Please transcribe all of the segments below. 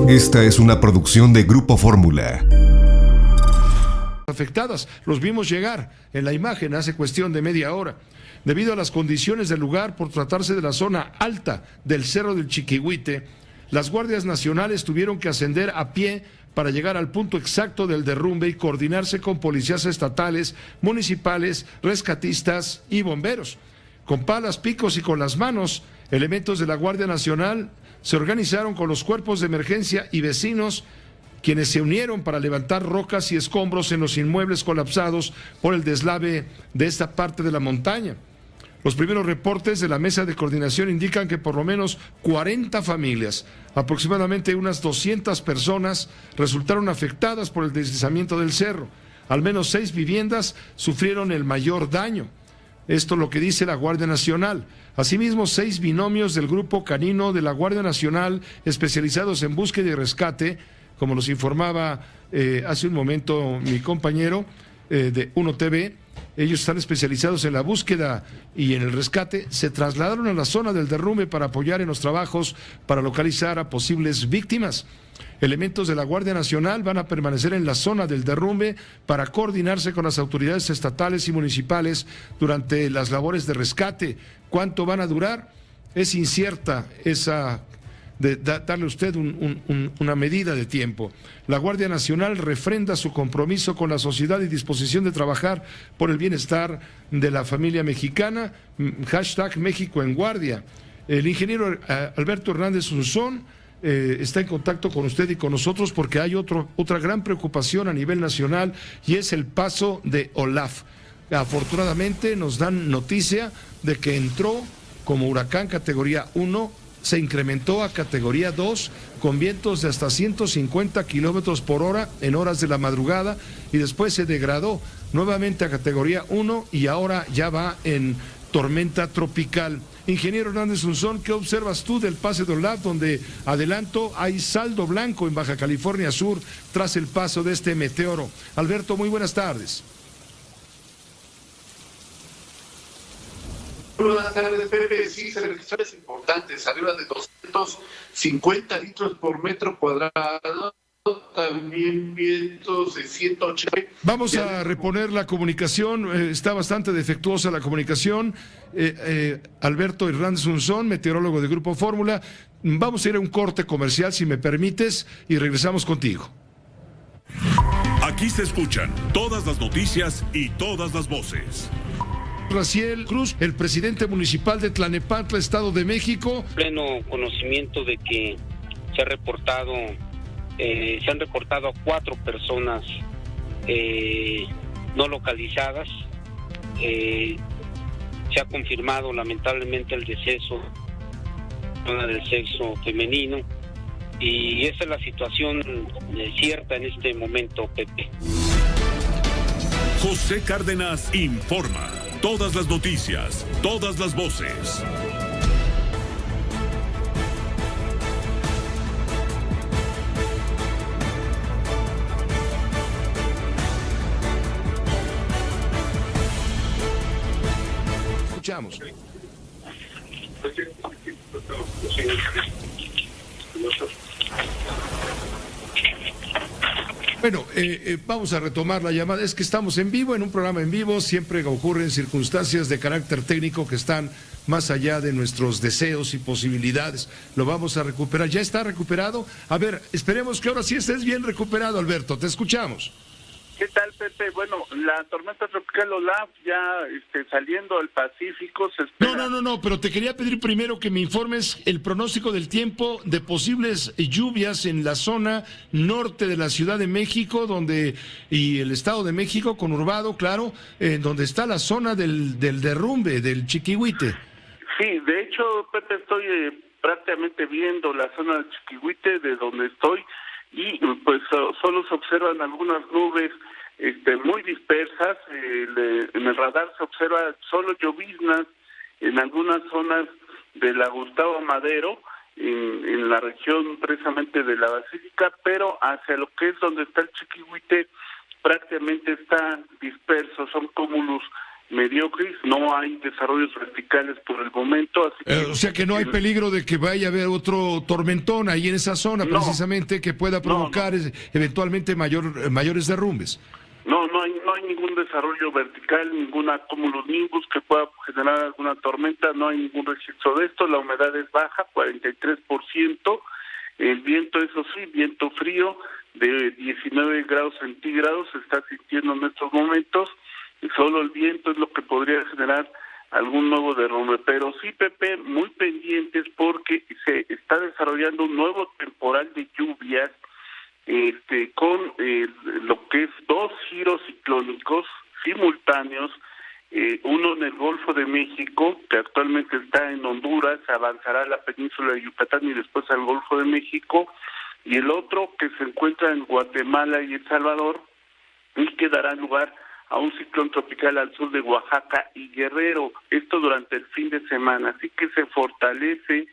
Esta es una producción de Grupo Fórmula. Afectadas, los vimos llegar en la imagen hace cuestión de media hora. Debido a las condiciones del lugar, por tratarse de la zona alta del Cerro del Chiquihuite, las guardias nacionales tuvieron que ascender a pie para llegar al punto exacto del derrumbe y coordinarse con policías estatales, municipales, rescatistas y bomberos. Con palas, picos y con las manos, elementos de la Guardia Nacional se organizaron con los cuerpos de emergencia y vecinos, quienes se unieron para levantar rocas y escombros en los inmuebles colapsados por el deslave de esta parte de la montaña. Los primeros reportes de la mesa de coordinación indican que por lo menos 40 familias, aproximadamente unas 200 personas, resultaron afectadas por el deslizamiento del cerro. Al menos 6 viviendas sufrieron el mayor daño. Esto es lo que dice la Guardia Nacional. Asimismo, 6 binomios del Grupo Canino de la Guardia Nacional, especializados en búsqueda y rescate, como nos informaba hace un momento mi compañero de Uno TV, ellos están especializados en la búsqueda y en el rescate, se trasladaron a la zona del derrumbe para apoyar en los trabajos para localizar a posibles víctimas. Elementos de la Guardia Nacional van a permanecer en la zona del derrumbe para coordinarse con las autoridades estatales y municipales durante las labores de rescate. ¿Cuánto van a durar? Es incierta esa darle a usted una medida de tiempo. La Guardia Nacional refrenda su compromiso con la sociedad y disposición de trabajar por el bienestar de la familia mexicana. #México en Guardia. El ingeniero Alberto Hernández Unzón está en contacto con usted y con nosotros porque hay otra gran preocupación a nivel nacional y es el paso de Olaf. Afortunadamente nos dan noticia de que entró como huracán categoría 1, se incrementó a categoría 2 con vientos de hasta 150 kilómetros por hora en horas de la madrugada y después se degradó nuevamente a categoría 1 y ahora ya va en tormenta tropical. Ingeniero Hernández Unzón, ¿qué observas tú del pase de Olaf, donde adelanto hay saldo blanco en Baja California Sur tras el paso de este meteoro? Alberto, muy buenas tardes. Buenas tardes, Pepe. Sí, se registraron importantes, arriba de 250 litros por metro cuadrado, también vientos de 180. Vamos a reponer la comunicación, está bastante defectuosa la comunicación. Alberto Hernández Unzón, meteorólogo de Grupo Fórmula. Vamos a ir a un corte comercial, si me permites, y regresamos contigo. Aquí se escuchan todas las noticias y todas las voces. Raciel Cruz, el presidente municipal de Tlalnepantla, Estado de México. Pleno conocimiento de que se han reportado a 4 personas no localizadas. Se ha confirmado lamentablemente el deceso del sexo femenino y esa es la situación cierta en este momento, Pepe. José Cárdenas informa. Todas las noticias, todas las voces. Escuchamos. Bueno, vamos a retomar la llamada. Es que estamos en vivo, en un programa en vivo, siempre ocurren circunstancias de carácter técnico que están más allá de nuestros deseos y posibilidades. Lo vamos a recuperar. ¿Ya está recuperado? A ver, esperemos que ahora sí estés bien recuperado, Alberto. Te escuchamos. ¿Qué tal, Pepe? Bueno, la tormenta tropical Olaf ya saliendo al Pacífico se espera... No, pero te quería pedir primero que me informes el pronóstico del tiempo de posibles lluvias en la zona norte de la Ciudad de México, y el Estado de México, conurbado, claro, donde está la zona del derrumbe, del Chiquihuite. Sí, de hecho, Pepe, estoy prácticamente viendo la zona del Chiquihuite de donde estoy, y pues solo se observan algunas nubes muy dispersas. En el radar se observa solo lloviznas en algunas zonas de la Gustavo Madero, en la región precisamente de la Basílica, pero hacia lo que es donde está el Chiquihuite prácticamente está disperso, son cúmulos mediocres, no hay desarrollos verticales por el momento. Así que, o sea que no hay peligro de que vaya a haber otro tormentón ahí en esa zona, precisamente, que pueda provocar eventualmente mayores derrumbes. No hay ningún desarrollo vertical, ningún cumulonimbus que pueda generar alguna tormenta, no hay ningún registro de esto, la humedad es baja, 43%, el viento, eso sí, viento frío de 19 grados centígrados se está sintiendo en estos momentos, y solo el viento es lo que podría generar algún nuevo derrumbe, pero sí, Pepe, muy pendientes porque se está desarrollando un nuevo temporal de lluvias, con lo que es 2 giros ciclónicos simultáneos, uno en el Golfo de México, que actualmente está en Honduras, avanzará a la península de Yucatán y después al Golfo de México, y el otro que se encuentra en Guatemala y El Salvador, y que dará lugar a un ciclón tropical al sur de Oaxaca y Guerrero, esto durante el fin de semana, así que se fortalece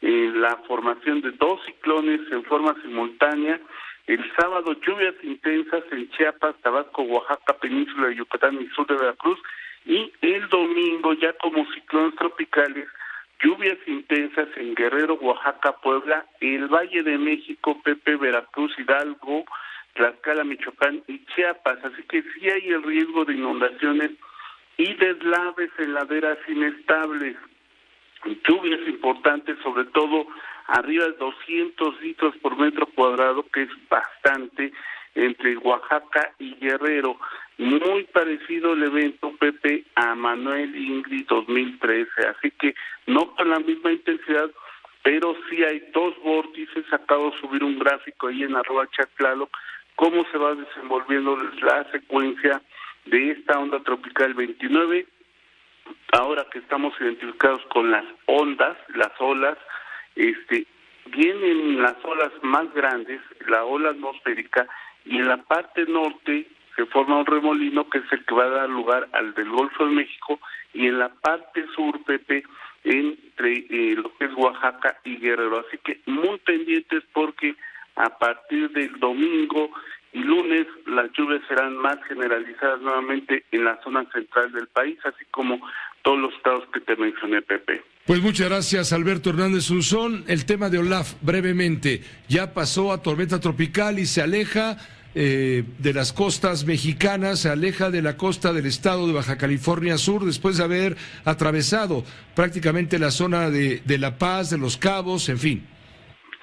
la formación de 2 ciclones en forma simultánea. El sábado, lluvias intensas en Chiapas, Tabasco, Oaxaca, península de Yucatán y sur de Veracruz. Y el domingo, ya como ciclones tropicales, lluvias intensas en Guerrero, Oaxaca, Puebla, el Valle de México, Pepe, Veracruz, Hidalgo, Tlaxcala, Michoacán y Chiapas. Así que sí hay el riesgo de inundaciones y deslaves en laderas inestables. Lluvias importantes, sobre todo arriba de 200 litros por metro cuadrado, que es bastante, entre Oaxaca y Guerrero. Muy parecido el evento, Pepe, a Manuel Ingrid 2013, así que no con la misma intensidad, pero sí hay 2 vórtices. Acabo de subir un gráfico ahí en @chatlaloc, cómo se va desenvolviendo la secuencia de esta onda tropical 29, ahora que estamos identificados con las ondas, las olas, vienen las olas más grandes, la ola atmosférica, y en la parte norte se forma un remolino que es el que va a dar lugar al del Golfo de México, y en la parte sur, Pepe, entre lo que es Oaxaca y Guerrero. Así que muy pendientes porque a partir del domingo y lunes las lluvias serán más generalizadas nuevamente en la zona central del país, así como todos los estados que te mencioné, Pepe. Pues muchas gracias, Alberto Hernández Unzón. El tema de Olaf, brevemente, ya pasó a tormenta tropical y se aleja de las costas mexicanas, se aleja de la costa del estado de Baja California Sur, después de haber atravesado prácticamente la zona de La Paz, de Los Cabos, en fin.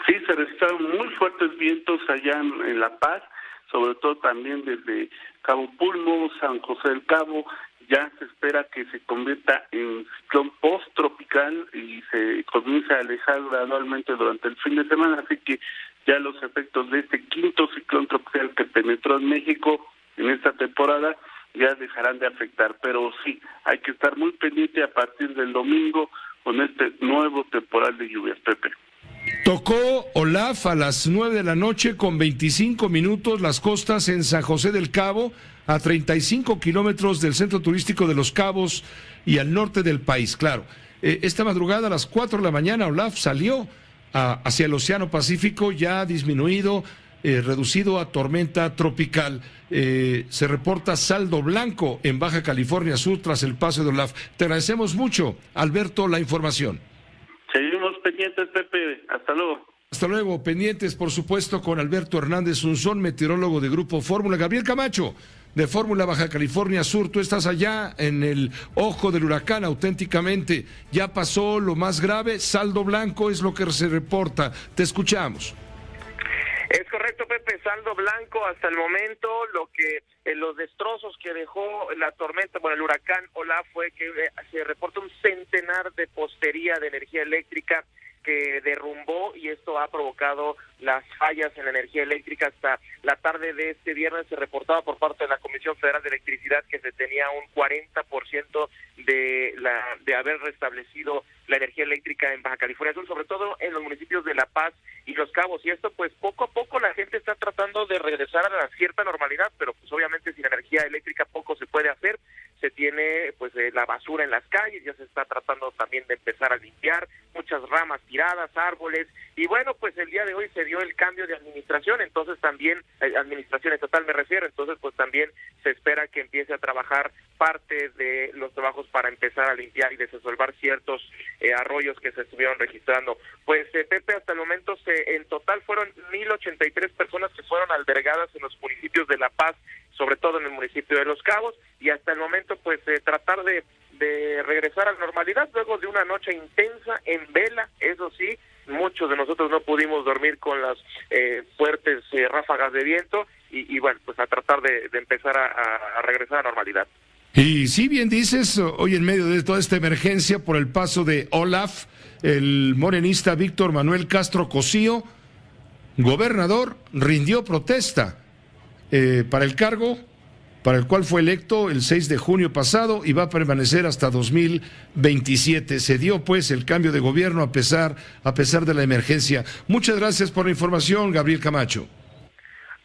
Sí, se registraron muy fuertes vientos allá en La Paz, sobre todo también desde Cabo Pulmo, San José del Cabo. Ya se espera que se convierta en ciclón post-tropical y se comience a alejar gradualmente durante el fin de semana, así que ya los efectos de este quinto ciclón tropical que penetró en México en esta temporada ya dejarán de afectar, pero sí, hay que estar muy pendiente a partir del domingo con este nuevo temporal de lluvias, Pepe. Tocó Olaf a las 9 de la noche con 25 minutos las costas en San José del Cabo, a 35 kilómetros del centro turístico de Los Cabos y al norte del país, claro. Esta madrugada a las 4 de la mañana Olaf salió hacia el Océano Pacífico, ya disminuido, reducido a tormenta tropical. Se reporta saldo blanco en Baja California Sur tras el paso de Olaf. Te agradecemos mucho, Alberto, la información. Seguimos pendientes, Pepe. Hasta luego. Hasta luego, pendientes, por supuesto, con Alberto Hernández Unzón, meteorólogo de Grupo Fórmula. Gabriel Camacho, de Fórmula Baja California Sur, tú estás allá en el ojo del huracán, auténticamente. Ya pasó lo más grave, saldo blanco es lo que se reporta. Te escuchamos. Es correcto, Pepe, saldo blanco hasta el momento. Lo que los destrozos que dejó la tormenta, el huracán Olaf, fue que se reporta un centenar de postería de energía eléctrica que derrumbó, y esto ha provocado las fallas en la energía eléctrica. Hasta la tarde de este viernes se reportaba por parte de la Comisión Federal de Electricidad que se tenía un 40% de haber restablecido la energía eléctrica en Baja California Sur, sobre todo en los municipios de La Paz y Los Cabos, y esto pues poco a poco la gente está tratando de regresar a la cierta normalidad, pero pues obviamente sin energía eléctrica poco se puede hacer. Se tiene pues la basura en las calles, ya se está tratando también de empezar a limpiar, muchas ramas tiradas, árboles, y bueno, pues el día de hoy se dio el cambio de administración, entonces también, administración estatal me refiero, entonces pues también se espera que empiece a trabajar parte de los trabajos para empezar a limpiar y desasolvar ciertos arroyos que se estuvieron registrando. Pues Pepe, hasta el momento en total fueron 1,083 personas que fueron albergadas en los municipios de La Paz, sobre todo en el municipio de Los Cabos, y hasta el momento pues tratar de regresar a la normalidad luego de una noche intensa en vela. Eso sí, muchos de nosotros no pudimos dormir con las fuertes ráfagas de viento y bueno, pues a tratar de empezar a regresar a la normalidad. Y sí, bien dices, hoy en medio de toda esta emergencia por el paso de Olaf, el morenista Víctor Manuel Castro Cosío, gobernador, rindió protesta para el cargo para el cual fue electo el 6 de junio pasado y va a permanecer hasta 2027. Se dio pues el cambio de gobierno a pesar de la emergencia. Muchas gracias por la información, Gabriel Camacho.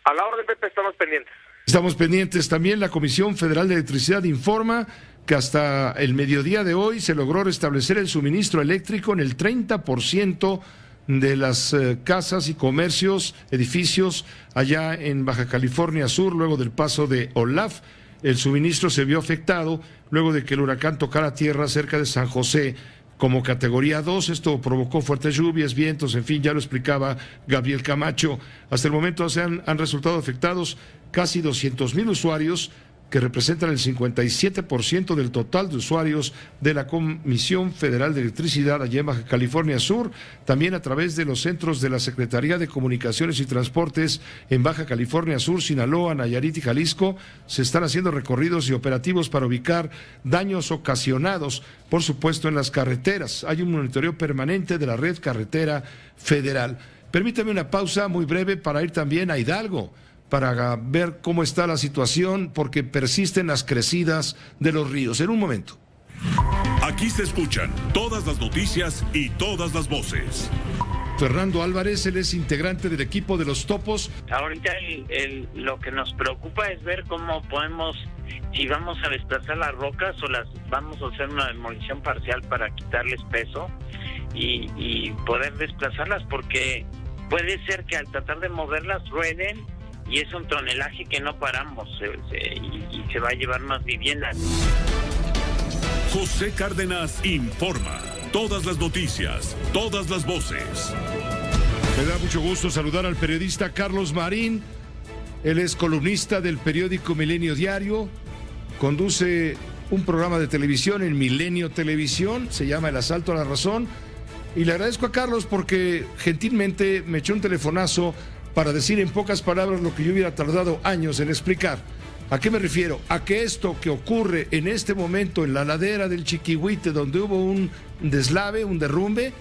A la orden, Pepe, estamos pendientes. Estamos pendientes también. La Comisión Federal de Electricidad informa que hasta el mediodía de hoy se logró restablecer el suministro eléctrico en el 30% de las casas y comercios, edificios allá en Baja California Sur, luego del paso de Olaf. El suministro se vio afectado luego de que el huracán tocara tierra cerca de San José como categoría 2. Esto provocó fuertes lluvias, vientos, en fin, ya lo explicaba Gabriel Camacho. Hasta el momento han resultado afectados casi 200,000 usuarios, que representan el 57% del total de usuarios de la Comisión Federal de Electricidad allá en Baja California Sur, también a través de los centros de la Secretaría de Comunicaciones y Transportes en Baja California Sur, Sinaloa, Nayarit y Jalisco. Se están haciendo recorridos y operativos para ubicar daños ocasionados, por supuesto, en las carreteras. Hay un monitoreo permanente de la red carretera federal. Permítame una pausa muy breve para ir también a Hidalgo, para ver cómo está la situación, porque persisten las crecidas de los ríos. En un momento. Aquí se escuchan todas las noticias y todas las voces. Fernando Álvarez, él es integrante del equipo de los Topos. Ahorita lo que nos preocupa es ver cómo podemos, si vamos a desplazar las rocas o las vamos a hacer una demolición parcial para quitarles peso y poder desplazarlas, porque puede ser que al tratar de moverlas rueden, y es un tonelaje que no paramos y se va a llevar más viviendas. José Cárdenas informa. Todas las noticias, todas las voces. Me da mucho gusto saludar al periodista Carlos Marín. Él es columnista del periódico Milenio Diario. Conduce un programa de televisión en Milenio Televisión. Se llama El Asalto a la Razón. Y le agradezco a Carlos porque gentilmente me echó un telefonazo para decir en pocas palabras lo que yo hubiera tardado años en explicar. ¿A qué me refiero? A que esto que ocurre en este momento en la ladera del Chiquihuite, donde hubo un deslave, un derrumbe,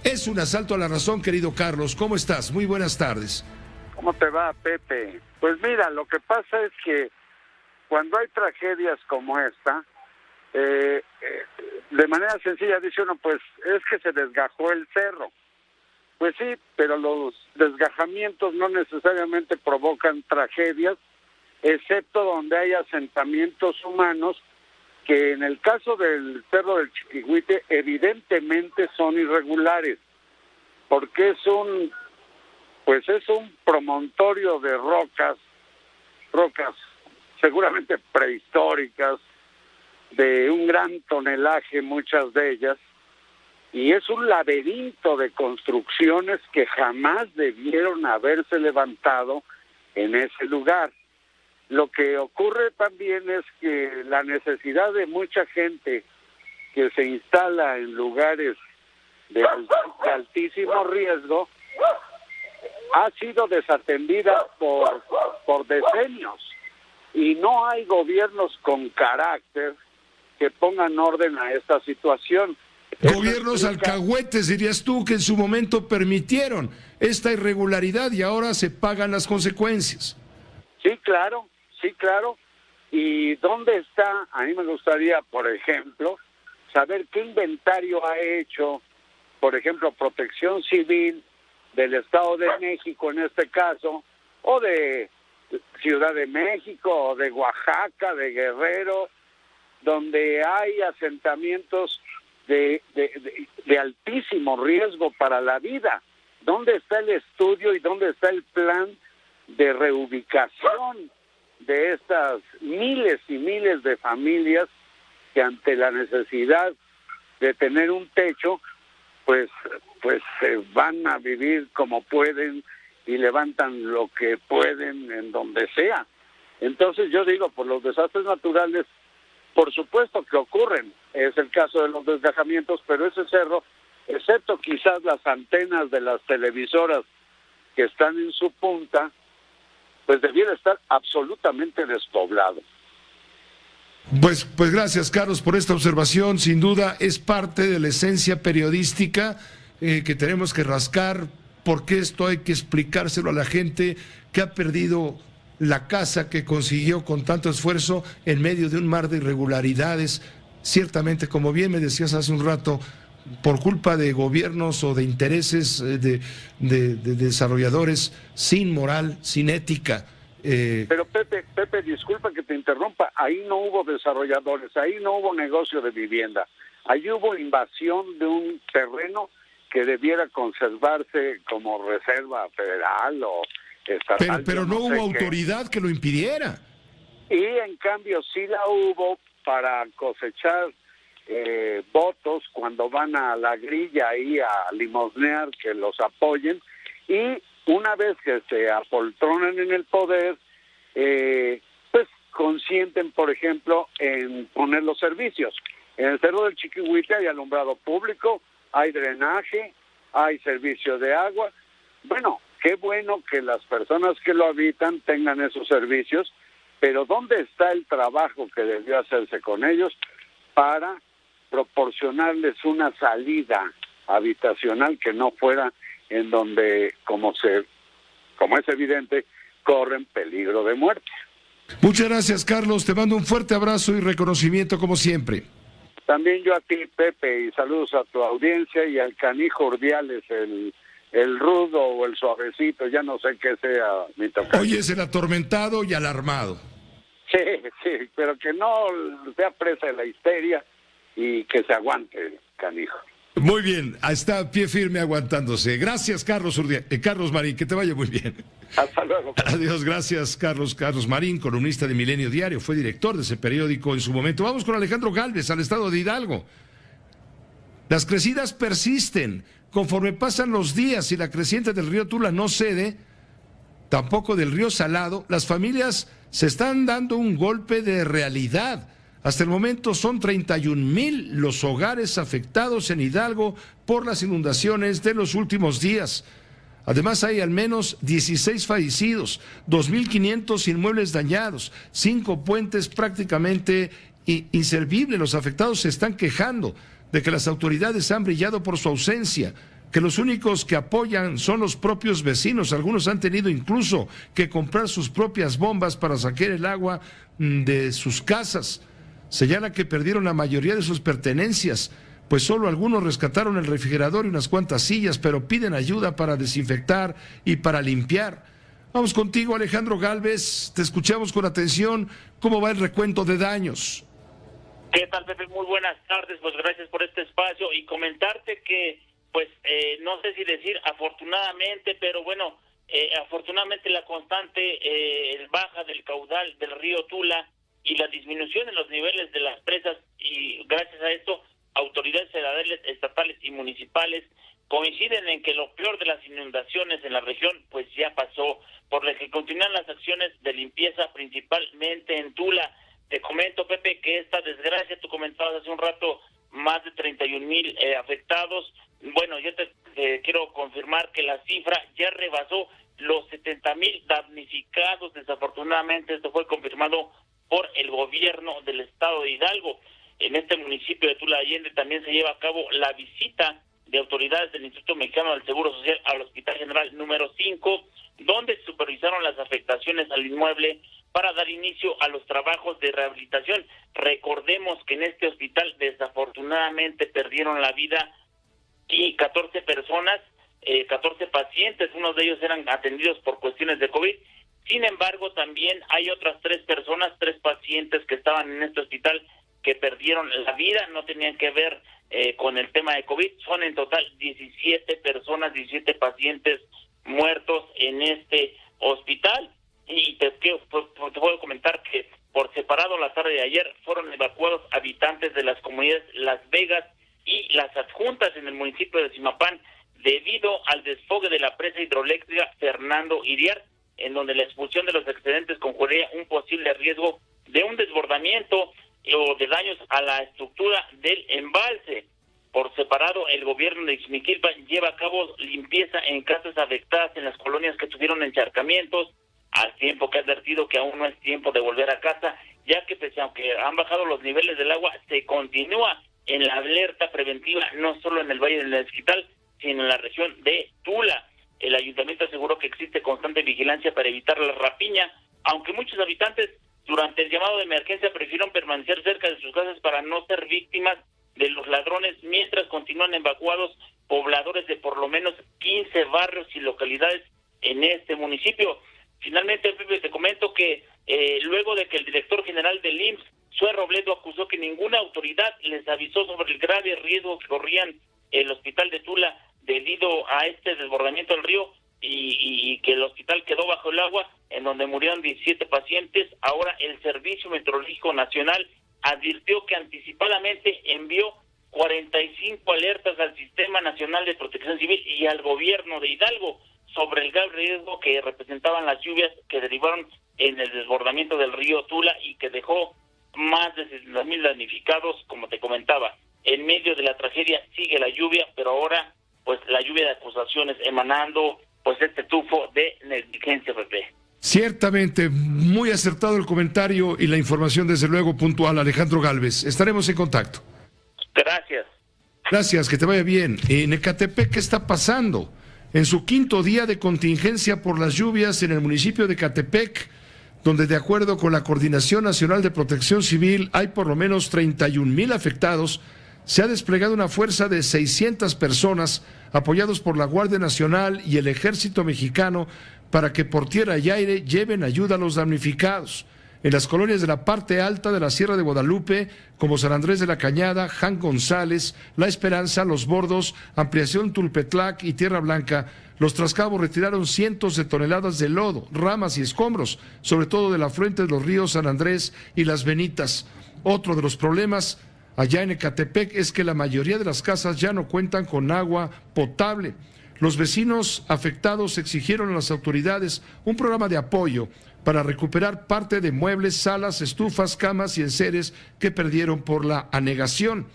es un asalto a la razón, querido Carlos. ¿Cómo estás? Muy buenas tardes. ¿Cómo te va, Pepe? Pues mira, lo que pasa es que cuando hay tragedias como esta, de manera sencilla dice uno, pues es que se desgajó el cerro. Pues sí, pero los desgajamientos no necesariamente provocan tragedias, excepto donde hay asentamientos humanos, que en el caso del Cerro del Chiquihuite evidentemente son irregulares, porque es un promontorio de rocas seguramente prehistóricas, de un gran tonelaje muchas de ellas, y es un laberinto de construcciones que jamás debieron haberse levantado en ese lugar. Lo que ocurre también es que la necesidad de mucha gente que se instala en lugares de altísimo riesgo ha sido desatendida por decenios, y no hay gobiernos con carácter que pongan orden a esta situación. Gobiernos alcahuetes, dirías tú, que en su momento permitieron esta irregularidad y ahora se pagan las consecuencias. Sí, claro. ¿Y dónde está? A mí me gustaría, por ejemplo, saber qué inventario ha hecho, por ejemplo, Protección Civil del Estado de México en este caso, o de Ciudad de México, o de Oaxaca, de Guerrero, donde hay asentamientos de altísimo riesgo para la vida. ¿Dónde está el estudio y dónde está el plan de reubicación de estas miles y miles de familias que ante la necesidad de tener un techo, pues van a vivir como pueden y levantan lo que pueden en donde sea? Entonces yo digo, por los desastres naturales, por supuesto que ocurren, es el caso de los desgajamientos, pero ese cerro, excepto quizás las antenas de las televisoras que están en su punta, pues debiera estar absolutamente despoblado. Pues gracias, Carlos, por esta observación. Sin duda es parte de la esencia periodística que tenemos que rascar, porque esto hay que explicárselo a la gente que ha perdido la casa que consiguió con tanto esfuerzo en medio de un mar de irregularidades. Ciertamente, como bien me decías hace un rato, por culpa de gobiernos o de intereses de desarrolladores sin moral, sin ética. Pero Pepe, disculpa que te interrumpa, ahí no hubo desarrolladores, ahí no hubo negocio de vivienda, ahí hubo invasión de un terreno que debiera conservarse como reserva federal o estatal. Pero no hubo autoridad que lo impidiera. Y en cambio sí la hubo para cosechar votos cuando van a la grilla ahí a limosnear que los apoyen, y una vez que se apoltronan en el poder, pues consienten, por ejemplo, en poner los servicios. En el Cerro del Chiquihuite hay alumbrado público, hay drenaje, hay servicio de agua. Bueno, qué bueno que las personas que lo habitan tengan esos servicios, pero ¿dónde está el trabajo que debió hacerse con ellos para proporcionarles una salida habitacional que no fuera en donde, como es evidente, corren peligro de muerte? Muchas gracias, Carlos. Te mando un fuerte abrazo y reconocimiento como siempre. También yo a ti, Pepe, y saludos a tu audiencia y al canijo Urdiales, el rudo o el suavecito, ya no sé qué sea mi tocayo. Hoy es el atormentado y alarmado. Sí, pero que no sea presa de la histeria y que se aguante, canijo. Muy bien, está a pie firme aguantándose. Gracias, Carlos Marín, que te vaya muy bien. Hasta luego. Adiós, gracias, Carlos Marín, columnista de Milenio Diario, fue director de ese periódico en su momento. Vamos con Alejandro Gálvez, al estado de Hidalgo. Las crecidas persisten. Conforme pasan los días y la creciente del río Tula no cede, tampoco del río Salado, las familias se están dando un golpe de realidad. Hasta el momento son 31,000 los hogares afectados en Hidalgo por las inundaciones de los últimos días. Además hay al menos 16 fallecidos, 2,500 inmuebles dañados, 5 puentes prácticamente inservibles. Los afectados se están quejando de que las autoridades han brillado por su ausencia, que los únicos que apoyan son los propios vecinos. Algunos han tenido incluso que comprar sus propias bombas para sacar el agua de sus casas. Señala que perdieron la mayoría de sus pertenencias, pues solo algunos rescataron el refrigerador y unas cuantas sillas, pero piden ayuda para desinfectar y para limpiar. Vamos contigo, Alejandro Gálvez, te escuchamos con atención. ¿Cómo va el recuento de daños? ¿Qué tal, Pepe? Muy buenas tardes, pues gracias por este espacio y comentarte que, pues, no sé si decir afortunadamente, pero bueno, afortunadamente la constante baja del caudal del río Tula y la disminución en los niveles de las presas, y gracias a esto autoridades federales, estatales y municipales coinciden en que lo peor de las inundaciones en la región pues ya pasó, por lo que continúan las acciones de limpieza principalmente en Tula. Te comento, Pepe, que esta desgracia, tú comentabas hace un rato, más de 31,000 afectados. Bueno, yo te quiero confirmar que la cifra ya rebasó los 70,000 damnificados. Desafortunadamente esto fue confirmado por el gobierno del estado de Hidalgo. En este municipio de Tula Allende también se lleva a cabo la visita de autoridades del Instituto Mexicano del Seguro Social al Hospital General número 5, donde supervisaron las afectaciones al inmueble para dar inicio a los trabajos de rehabilitación. Recordemos que en este hospital desafortunadamente perdieron la vida y 14 personas, 14 pacientes, unos de ellos eran atendidos por cuestiones de COVID. Sin embargo, también hay otras 3 personas, 3 pacientes que estaban en este hospital que perdieron la vida, no tenían que ver con el tema de COVID. Son en total 17 personas, 17 pacientes muertos en este hospital. Y te puedo comentar que por separado la tarde de ayer fueron evacuados habitantes de las comunidades Las Vegas y Las Adjuntas en el municipio de Zimapán debido al desfogue de la presa hidroeléctrica Fernando Iriart, en donde la expulsión de los excedentes conjuría un posible riesgo de un desbordamiento o de daños a la estructura del embalse. Por separado, el gobierno de Ixmiquilpan lleva a cabo limpieza en casas afectadas en las colonias que tuvieron encharcamientos, al tiempo que ha advertido que aún no es tiempo de volver a casa, ya que pese a que han bajado los niveles del agua, se continúa en la alerta preventiva, no solo en el Valle del Mezquital, sino en la región de Tula. El ayuntamiento aseguró que existe constante vigilancia para evitar la rapiña, aunque muchos habitantes durante el llamado de emergencia prefirieron permanecer cerca de sus casas para no ser víctimas de los ladrones, mientras continúan evacuados pobladores de por lo menos 15 barrios y localidades en este municipio. Finalmente, Pepe, te comento que luego de que el director general del IMSS, Zoé Robledo, acusó que ninguna autoridad les avisó sobre el grave riesgo que corrían el hospital de Tula debido a este desbordamiento del río y que el hospital quedó bajo el agua, en donde murieron 17 pacientes. Ahora el Servicio Meteorológico Nacional advirtió que anticipadamente envió 45 alertas al Sistema Nacional de Protección Civil y al gobierno de Hidalgo sobre el grave riesgo que representaban las lluvias que derivaron en el desbordamiento del río Tula y que dejó más de 60,000 damnificados, como te comentaba. En medio de la tragedia sigue la lluvia, pero ahora pues la lluvia de acusaciones emanando pues este tufo de negligencia, Pepe. Ciertamente, muy acertado el comentario y la información desde luego puntual, Alejandro Gálvez. Estaremos en contacto. Gracias. Gracias, que te vaya bien. En Ecatepec, ¿qué está pasando? En su 5º día de contingencia por las lluvias en el municipio de Ecatepec, donde de acuerdo con la Coordinación Nacional de Protección Civil hay por lo menos 31,000 afectados, se ha desplegado una fuerza de 600 personas apoyados por la Guardia Nacional y el Ejército Mexicano para que por tierra y aire lleven ayuda a los damnificados. En las colonias de la parte alta de la Sierra de Guadalupe, como San Andrés de la Cañada, Jan González, La Esperanza, Los Bordos, Ampliación Tulpetlac y Tierra Blanca, los trascabos retiraron cientos de toneladas de lodo, ramas y escombros, sobre todo del afluente de los ríos San Andrés y Las Benitas. Otro de los problemas allá en Ecatepec es que la mayoría de las casas ya no cuentan con agua potable. Los vecinos afectados exigieron a las autoridades un programa de apoyo para recuperar parte de muebles, salas, estufas, camas y enseres que perdieron por la anegación.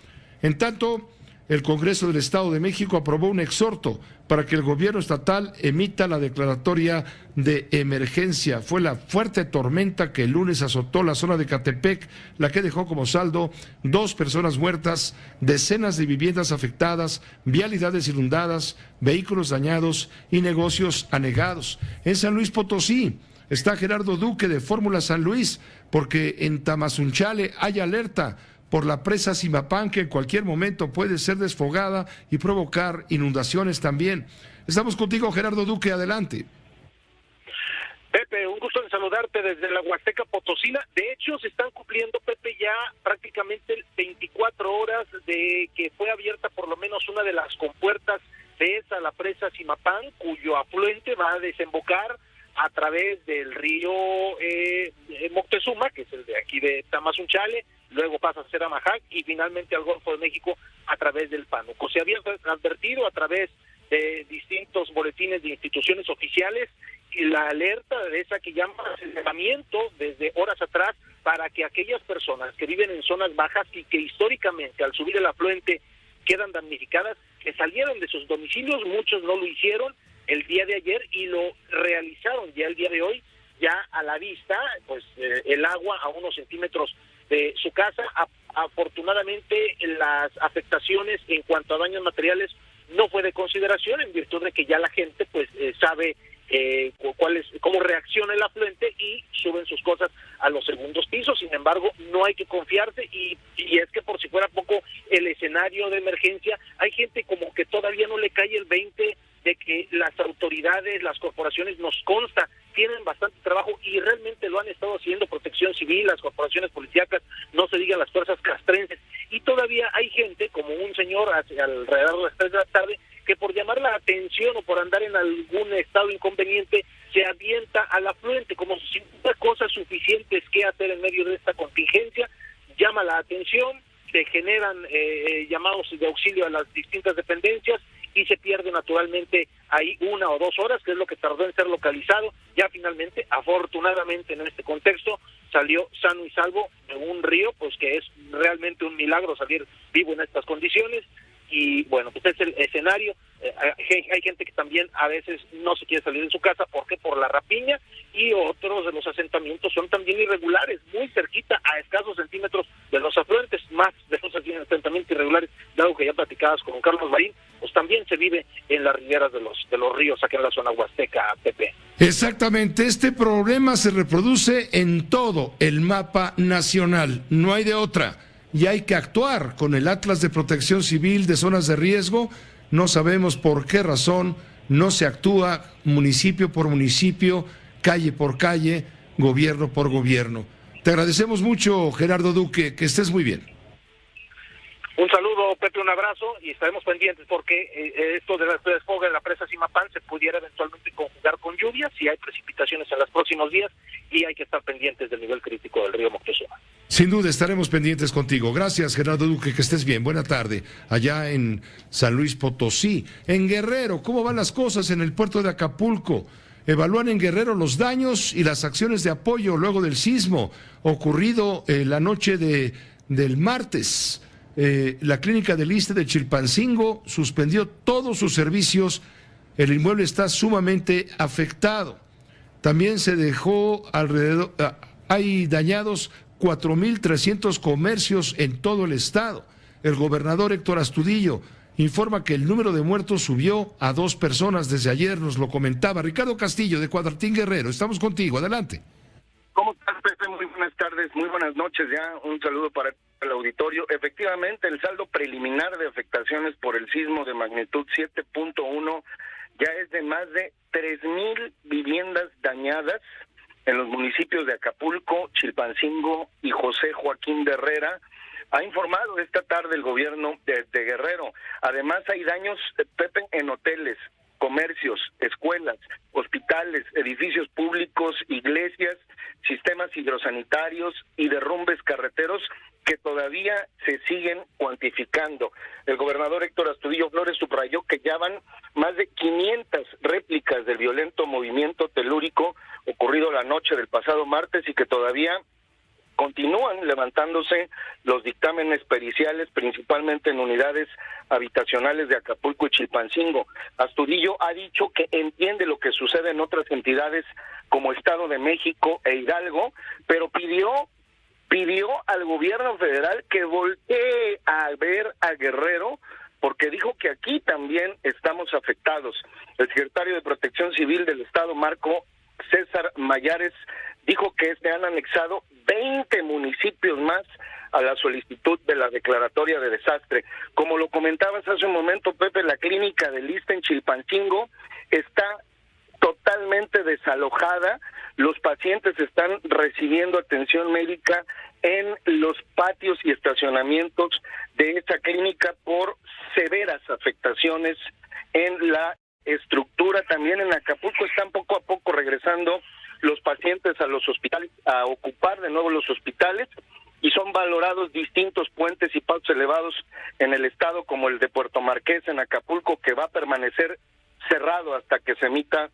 En tanto, el Congreso del Estado de México aprobó un exhorto para que el gobierno estatal emita la declaratoria de emergencia. Fue la fuerte tormenta que el lunes azotó la zona de Ecatepec, la que dejó como saldo 2 personas muertas, decenas de viviendas afectadas, vialidades inundadas, vehículos dañados y negocios anegados. En San Luis Potosí está Gerardo Duque de Fórmula San Luis, porque en Tamazunchale hay alerta por la presa Zimapán, que en cualquier momento puede ser desfogada y provocar inundaciones también. Estamos contigo, Gerardo Duque, adelante. Pepe, un gusto en saludarte desde la Huasteca Potosina. De hecho, se están cumpliendo, Pepe, ya prácticamente 24 horas de que fue abierta por lo menos una de las compuertas de esa, la presa Zimapán, cuyo afluente va a desembocar a través del río Moctezuma, que es el de aquí de Tamazunchale, luego pasa a ser Amajac y finalmente al Golfo de México a través del Pánuco. Se había advertido a través de distintos boletines de instituciones oficiales y la alerta de esa que llama acercamiento desde horas atrás para que aquellas personas que viven en zonas bajas y que históricamente al subir el afluente quedan damnificadas, que salieron de sus domicilios, muchos no lo hicieron el día de ayer y lo realizaron ya el día de hoy, ya a la vista, pues el agua a unos centímetros de su casa. Afortunadamente las afectaciones en cuanto a daños materiales no fue de consideración, en virtud de que ya la gente pues sabe cómo reacciona el afluente y suben sus cosas a los segundos pisos. Sin embargo, no hay que confiarse y es que por si fuera poco el escenario de emergencia, hay gente como que todavía no le cae el 20 de que las autoridades, las corporaciones, nos consta, tienen bastante trabajo y realmente lo han estado haciendo, Protección Civil, las corporaciones policíacas, no se digan las fuerzas castrenses, y todavía hay gente, como un señor alrededor de las 3 de la tarde, que por llamar la atención o por andar en algún estado inconveniente, se avienta al afluente, como si hubiera cosas suficientes que hacer en medio de esta contingencia, llama la atención, se generan llamados de auxilio a las distintas dependencias, y se pierde naturalmente ahí 1 o 2 horas, que es lo que tardó en ser localizado. Ya finalmente, afortunadamente en este contexto, salió sano y salvo de un río, pues que es realmente un milagro salir vivo en estas condiciones. Y bueno, pues es el escenario. Hay gente que también a veces no se quiere salir de su casa, ¿por qué? Por la rapiña, y otros de los asentamientos son también irregulares, muy cerquita, a escasos centímetros de los afluentes, más de esos asentamientos irregulares, dado que ya platicabas con Carlos Marín, pues también se vive en las riberas de los ríos, aquí en la zona huasteca, Pepe. Exactamente, este problema se reproduce en todo el mapa nacional, no hay de otra. Y hay que actuar con el Atlas de Protección Civil de zonas de riesgo. No sabemos por qué razón no se actúa municipio por municipio, calle por calle, gobierno por gobierno. Te agradecemos mucho, Gerardo Duque, que estés muy bien. Un saludo, Pepe, un abrazo, y estaremos pendientes porque esto de la desfogue de la presa Simapán se pudiera eventualmente conjugar con lluvias, si hay precipitaciones en los próximos días, y hay que estar pendientes del nivel crítico del río Moctezuma. Sin duda estaremos pendientes contigo. Gracias, Gerardo Duque, que estés bien. Buena tarde. Allá en San Luis Potosí. En Guerrero, ¿cómo van las cosas en el puerto de Acapulco? Evalúan en Guerrero los daños y las acciones de apoyo luego del sismo ocurrido la noche del martes. La clínica del ISSSTE de Chilpancingo suspendió todos sus servicios. El inmueble está sumamente afectado. También se dejó hay dañados 4.300 comercios en todo el estado. El gobernador Héctor Astudillo informa que el número de muertos subió a 2 personas desde ayer, nos lo comentaba. Ricardo Castillo, de Cuadratín Guerrero, estamos contigo, adelante. ¿Cómo estás, Pepe? Muy buenas tardes, muy buenas noches ya, un saludo para el auditorio. Efectivamente, el saldo preliminar de afectaciones por el sismo de magnitud 7.1 ya es de más de 3,000 viviendas dañadas en los municipios de Acapulco, Chilpancingo y José Joaquín de Herrera. Ha informado esta tarde el gobierno de Guerrero. Además hay daños, Pepe, en hoteles, comercios, escuelas, hospitales, edificios públicos, iglesias, sistemas hidrosanitarios y derrumbes carreteros que todavía se siguen cuantificando. El gobernador Héctor Astudillo Flores subrayó que ya van más de 500 réplicas del violento movimiento telúrico ocurrido la noche del pasado martes y que todavía continúan levantándose los dictámenes periciales, principalmente en unidades habitacionales de Acapulco y Chilpancingo. Astudillo ha dicho que entiende lo que sucede en otras entidades como Estado de México e Hidalgo, pero pidió al gobierno federal que voltee a ver a Guerrero, porque dijo que aquí también estamos afectados. El secretario de Protección Civil del Estado, Marco César Mayares, dijo que se han anexado 20 municipios más a la solicitud de la declaratoria de desastre. Como lo comentabas hace un momento, Pepe, la clínica del ISSSTE en Chilpancingo está totalmente desalojada. Los pacientes están recibiendo atención médica en los patios y estacionamientos de esta clínica por severas afectaciones en la estructura. También en Acapulco están poco a poco regresando los pacientes a los hospitales, a ocupar de nuevo los hospitales, y son valorados distintos puentes y pasos elevados en el estado, como el de Puerto Marqués en Acapulco, que va a permanecer cerrado hasta que se emita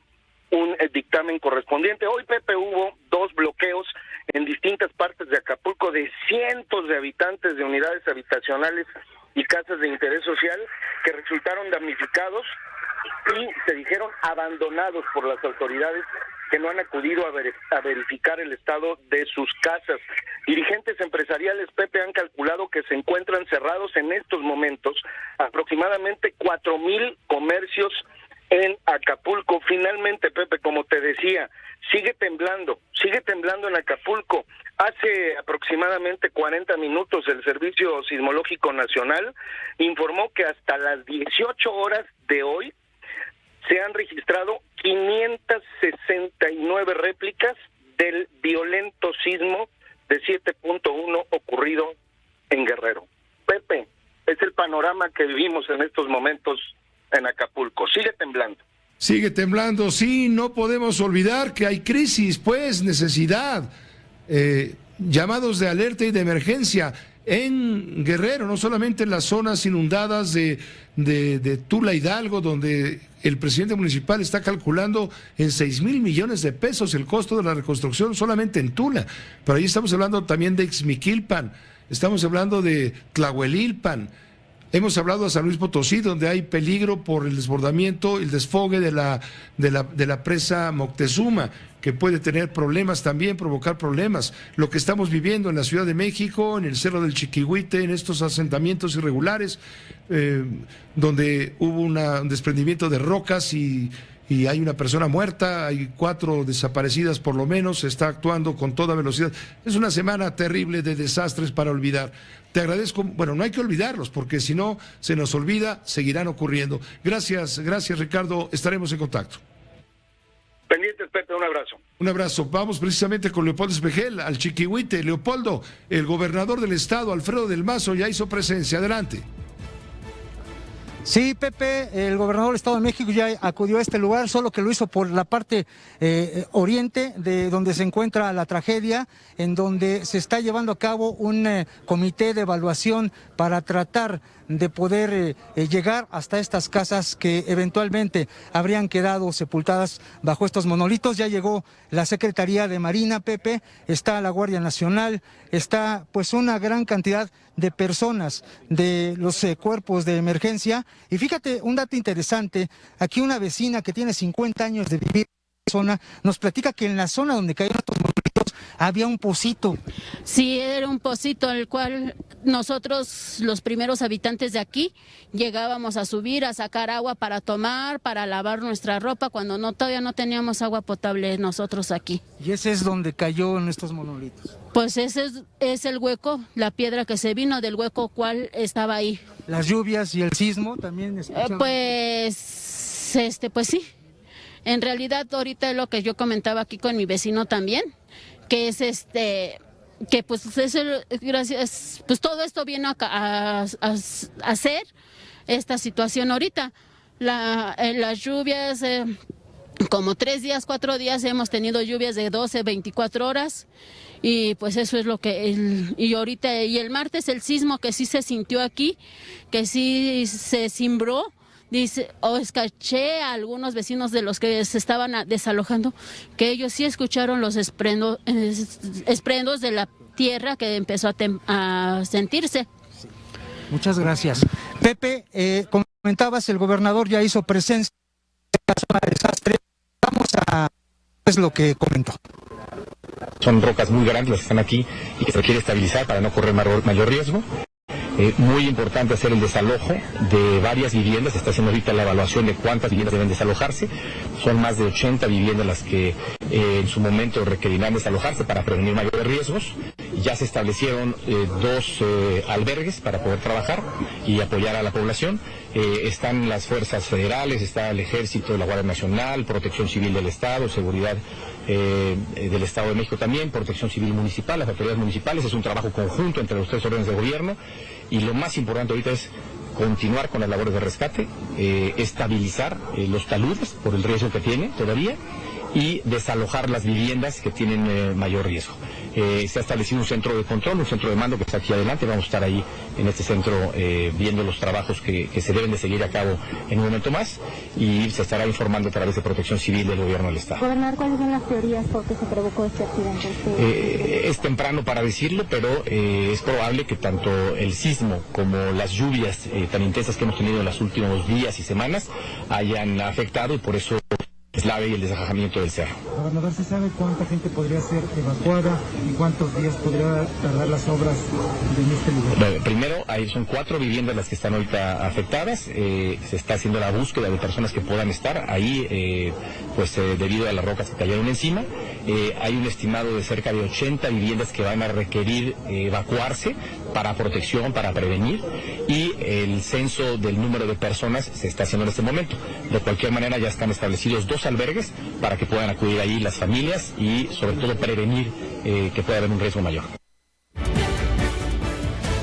un dictamen correspondiente. Hoy, Pepe, hubo 2 bloqueos en distintas partes de Acapulco de cientos de habitantes de unidades habitacionales y casas de interés social que resultaron damnificados y se dijeron abandonados por las autoridades que no han acudido a verificar el estado de sus casas. Dirigentes empresariales, Pepe, han calculado que se encuentran cerrados en estos momentos aproximadamente 4,000 comercios en Acapulco. Finalmente, Pepe, como te decía, sigue temblando en Acapulco. Hace aproximadamente 40 minutos el Servicio Sismológico Nacional informó que hasta las 18 horas de hoy se han registrado 569 réplicas del violento sismo de 7.1 ocurrido en Guerrero. Pepe, es el panorama que vivimos en estos momentos en Acapulco. Sigue temblando. Sigue temblando, sí, no podemos olvidar que hay crisis, pues, necesidad, llamados de alerta y de emergencia en Guerrero, no solamente en las zonas inundadas de Tula Hidalgo, donde el presidente municipal está calculando en 6,000 millones de pesos el costo de la reconstrucción solamente en Tula, pero ahí estamos hablando también de Ixmiquilpan, estamos hablando de Tlahuelilpan. Hemos hablado de San Luis Potosí, donde hay peligro por el desbordamiento, el desfogue de la presa Moctezuma, que puede tener problemas también, provocar problemas. Lo que estamos viviendo en la Ciudad de México, en el Cerro del Chiquihuite, en estos asentamientos irregulares, donde hubo un desprendimiento de rocas y hay una persona muerta, hay 4 desaparecidas por lo menos, se está actuando con toda velocidad. Es una semana terrible de desastres para olvidar. Te agradezco, bueno, no hay que olvidarlos, porque si no se nos olvida, seguirán ocurriendo. Gracias Ricardo, estaremos en contacto. Pendientes, Pepe, un abrazo. Un abrazo. Vamos precisamente con Leopoldo Espejel, al Chiquihuite. Leopoldo, el gobernador del estado, Alfredo del Mazo, ya hizo presencia. Adelante. Sí, Pepe, el gobernador del Estado de México ya acudió a este lugar, solo que lo hizo por la parte oriente de donde se encuentra la tragedia, en donde se está llevando a cabo un comité de evaluación para tratar de poder llegar hasta estas casas que eventualmente habrían quedado sepultadas bajo estos monolitos. Ya llegó la Secretaría de Marina, Pepe, está la Guardia Nacional, está pues una gran cantidad de personas de los cuerpos de emergencia. Y fíjate, un dato interesante, aquí una vecina que tiene 50 años de vivir en la zona, nos platica que en la zona donde cayeron estos monolitos había un pocito. Sí, era un pocito al cual nosotros, los primeros habitantes de aquí, llegábamos a subir, a sacar agua para tomar, para lavar nuestra ropa, cuando todavía no teníamos agua potable nosotros aquí. ¿Y ese es donde cayó en estos monolitos? Pues ese es el hueco, la piedra que se vino del hueco cual estaba ahí. ¿Las lluvias y el sismo también? Pues sí. En realidad ahorita es lo que yo comentaba aquí con mi vecino también, que es que pues gracias, pues todo esto vino a hacer esta situación ahorita. Las lluvias, como 3 días, 4 días hemos tenido lluvias de 12, 24 horas y pues eso es lo que, y ahorita, y el martes el sismo que sí se sintió aquí, que sí se cimbró. Dice, escuché a algunos vecinos de los que se estaban desalojando, que ellos sí escucharon los esprendos de la tierra que empezó a sentirse. Sí. Muchas gracias. Pepe, como comentabas, el gobernador ya hizo presencia en la zona de desastre. Vamos a ver lo que comentó. Son rocas muy grandes las que están aquí y que se requiere estabilizar para no correr mayor riesgo. Muy importante hacer el desalojo de varias viviendas. Se está haciendo ahorita la evaluación de cuántas viviendas deben desalojarse. Son más de 80 viviendas las que en su momento requerirán desalojarse para prevenir mayores riesgos. Ya se establecieron 2 albergues para poder trabajar y apoyar a la población. Están las fuerzas federales, está el Ejército, la Guardia Nacional, Protección Civil del Estado, Seguridad del Estado de México también, Protección Civil Municipal, las autoridades municipales. Es un trabajo conjunto entre los 3 órdenes de gobierno y lo más importante ahorita es continuar con las labores de rescate, estabilizar los taludes por el riesgo que tiene todavía y desalojar las viviendas que tienen mayor riesgo. Se ha establecido un centro de control, un centro de mando que está aquí adelante. Vamos a estar ahí en este centro viendo los trabajos que se deben de seguir a cabo en un momento más y se estará informando a través de Protección Civil del Gobierno del Estado. Gobernador, ¿cuáles son las teorías por qué se provocó este accidente? Es temprano para decirlo, pero es probable que tanto el sismo como las lluvias tan intensas que hemos tenido en los últimos días y semanas hayan afectado y por eso deslave y el desgajamiento del cerro. Gobernador, ¿se sabe cuánta gente podría ser evacuada y cuántos días podría tardar las obras en este lugar? Bueno, primero, ahí son 4 viviendas las que están ahorita afectadas. Se está haciendo la búsqueda de personas que puedan estar ahí, debido a las rocas que cayeron encima. Hay un estimado de cerca de 80 viviendas que van a requerir evacuarse para protección, para prevenir, y el censo del número de personas se está haciendo en este momento. De cualquier manera, ya están establecidos 2 albergues para que puedan acudir ahí las familias y sobre todo prevenir que pueda haber un riesgo mayor.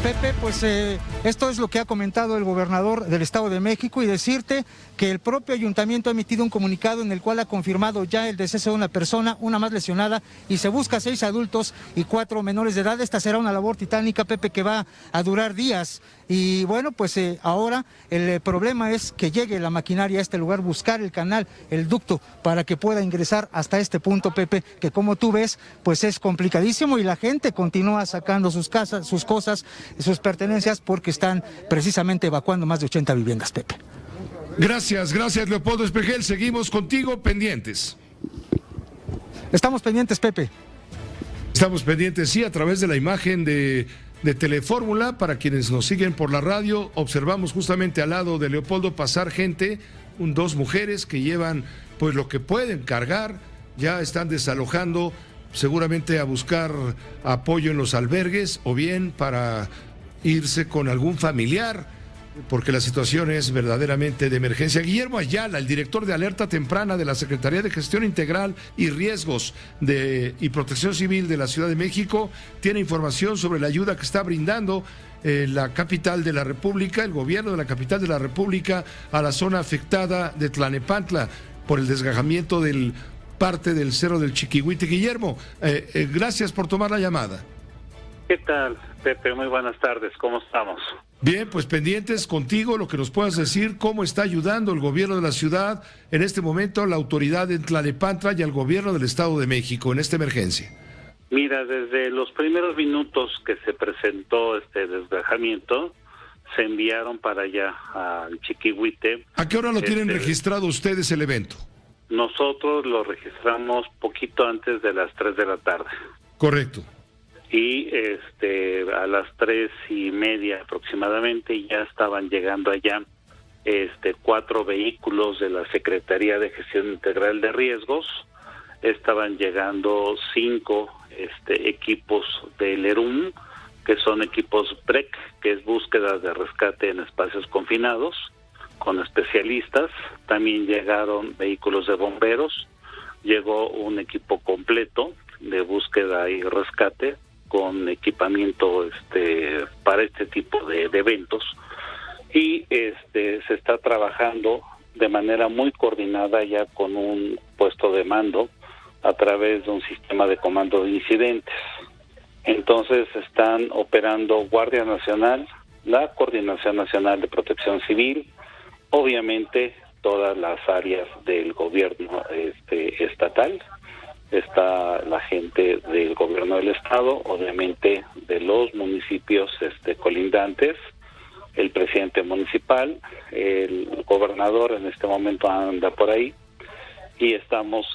Pepe, pues esto es lo que ha comentado el gobernador del Estado de México, y decirte que el propio ayuntamiento ha emitido un comunicado en el cual ha confirmado ya el deceso de una persona, una más lesionada, y se busca 6 adultos y 4 menores de edad. Esta será una labor titánica, Pepe, que va a durar días. Y bueno, pues ahora el problema es que llegue la maquinaria a este lugar, buscar el canal, el ducto, para que pueda ingresar hasta este punto, Pepe, que como tú ves, pues es complicadísimo, y la gente continúa sacando sus casas, sus cosas, sus pertenencias, porque están precisamente evacuando más de 80 viviendas, Pepe. Gracias, Leopoldo Espejel. Seguimos contigo pendientes. Estamos pendientes, Pepe. Estamos pendientes, sí, a través de la imagen de Telefórmula. Para quienes nos siguen por la radio, observamos justamente al lado de Leopoldo pasar gente, 2 mujeres que llevan pues lo que pueden cargar. Ya están desalojando, seguramente a buscar apoyo en los albergues, o bien para irse con algún familiar, porque la situación es verdaderamente de emergencia. Guillermo Ayala, el director de Alerta Temprana de la Secretaría de Gestión Integral y Riesgos y Protección Civil de la Ciudad de México, tiene información sobre la ayuda que está brindando la capital de la República, el gobierno de la capital de la República, a la zona afectada de Tlalnepantla por el desgajamiento del parte del Cerro del Chiquihuite. Guillermo, gracias por tomar la llamada. ¿Qué tal, Pepe? Muy buenas tardes, ¿cómo estamos? Bien, pues pendientes contigo, lo que nos puedas decir, cómo está ayudando el gobierno de la ciudad en este momento, la autoridad en Tlalnepantla y al gobierno del Estado de México en esta emergencia. Mira, desde los primeros minutos que se presentó este desgajamiento, se enviaron para allá al Chiquihuite. ¿A qué hora lo tienen registrado ustedes el evento? Nosotros lo registramos poquito antes de las 3 de la tarde. Correcto. Y a las 3:30 aproximadamente ya estaban llegando allá 4 vehículos de la Secretaría de Gestión Integral de Riesgos. Estaban llegando 5 equipos del ERUM, que son equipos BREC, que es búsqueda de rescate en espacios confinados, con especialistas. También llegaron vehículos de bomberos, llegó un equipo completo de búsqueda y rescate con equipamiento para este tipo de eventos, y se está trabajando de manera muy coordinada ya con un puesto de mando a través de un sistema de comando de incidentes. Entonces están operando Guardia Nacional, la Coordinación Nacional de Protección Civil, obviamente todas las áreas del gobierno estatal. Está la gente del gobierno del estado, obviamente de los municipios colindantes, el presidente municipal, el gobernador en este momento anda por ahí, y estamos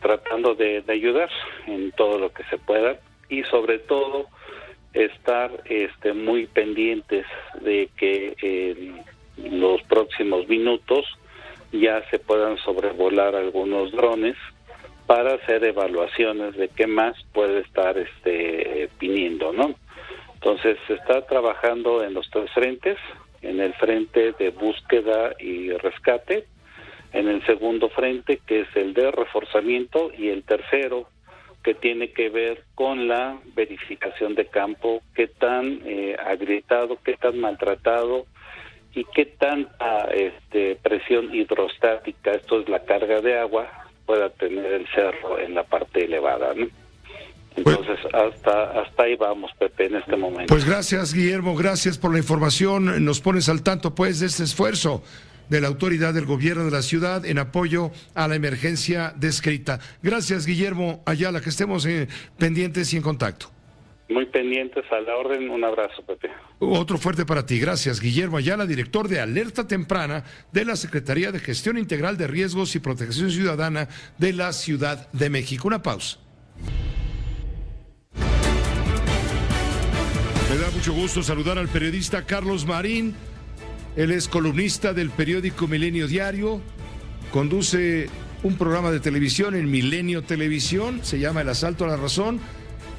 tratando de ayudar en todo lo que se pueda, y sobre todo estar muy pendientes de que en los próximos minutos ya se puedan sobrevolar algunos drones para hacer evaluaciones de qué más puede estar viniendo, ¿no? Entonces se está trabajando en los 3 frentes, en el frente de búsqueda y rescate, en el segundo frente, que es el de reforzamiento, y el tercero, que tiene que ver con la verificación de campo, qué tan agrietado, qué tan maltratado y qué tanta presión hidrostática, esto es la carga de agua, pueda tener el cerro en la parte elevada, ¿no? Entonces, hasta ahí vamos, Pepe, en este momento. Pues gracias, Guillermo, gracias por la información. Nos pones al tanto, pues, de este esfuerzo de la autoridad del gobierno de la ciudad en apoyo a la emergencia descrita. Gracias, Guillermo Ayala, que estemos pendientes y en contacto. Muy pendientes a la orden. Un abrazo, Pepe. Otro fuerte para ti. Gracias, Guillermo Ayala, director de Alerta Temprana de la Secretaría de Gestión Integral de Riesgos y Protección Ciudadana de la Ciudad de México. Una pausa. Me da mucho gusto saludar al periodista Carlos Marín. Él es columnista del periódico Milenio Diario, conduce un programa de televisión en Milenio Televisión, se llama El Asalto a la Razón,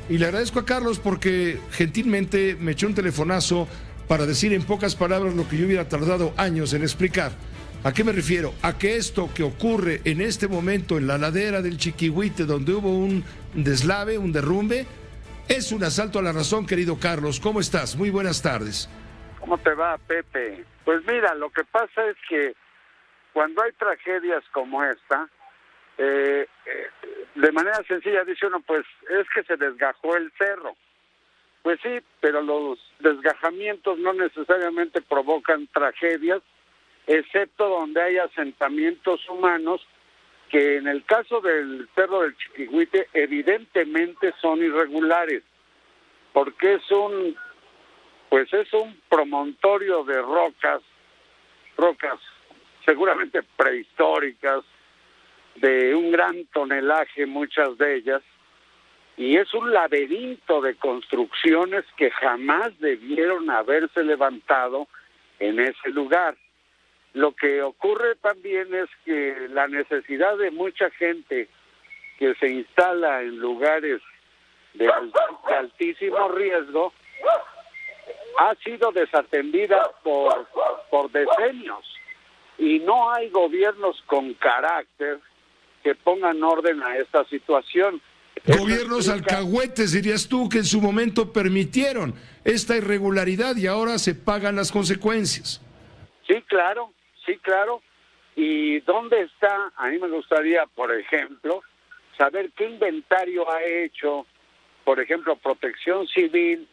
y le agradezco a Carlos porque gentilmente me echó un telefonazo para decir en pocas palabras lo que yo hubiera tardado años en explicar. ¿A qué me refiero? A que esto que ocurre en este momento en la ladera del Chiquihuite, donde hubo un deslave, un derrumbe, es un asalto a la razón, querido Carlos. ¿Cómo estás? Muy buenas tardes. ¿Cómo te va, Pepe? Pues mira, lo que pasa es que cuando hay tragedias como esta, de manera sencilla dice uno, pues es que se desgajó el cerro. Pues sí, pero los desgajamientos no necesariamente provocan tragedias, excepto donde hay asentamientos humanos, que en el caso del cerro del Chiquihuite evidentemente son irregulares, porque es un promontorio de rocas seguramente prehistóricas, de un gran tonelaje muchas de ellas, y es un laberinto de construcciones que jamás debieron haberse levantado en ese lugar. Lo que ocurre también es que la necesidad de mucha gente que se instala en lugares de altísimo riesgo ha sido desatendida por decenios, y no hay gobiernos con carácter que pongan orden a esta situación. Gobiernos alcahuetes, dirías tú, que en su momento permitieron esta irregularidad y ahora se pagan las consecuencias. Sí, claro. ¿Y dónde está? A mí me gustaría, por ejemplo, saber qué inventario ha hecho, por ejemplo, Protección Civil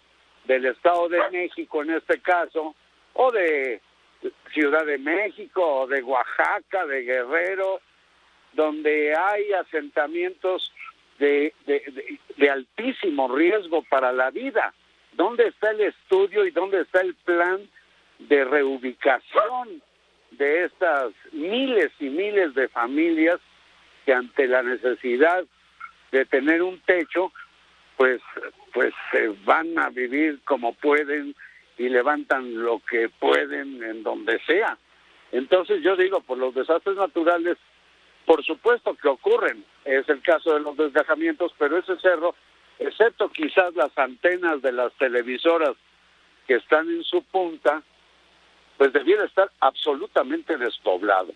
del Estado de México en este caso, o de Ciudad de México, o de Oaxaca, de Guerrero, donde hay asentamientos de altísimo riesgo para la vida. ¿Dónde está el estudio y dónde está el plan de reubicación de estas miles y miles de familias que ante la necesidad de tener un techo, pues se van a vivir como pueden y levantan lo que pueden en donde sea? Entonces yo digo, por los desastres naturales, por supuesto que ocurren, es el caso de los desgajamientos, pero ese cerro, excepto quizás las antenas de las televisoras que están en su punta, pues debiera estar absolutamente despoblado.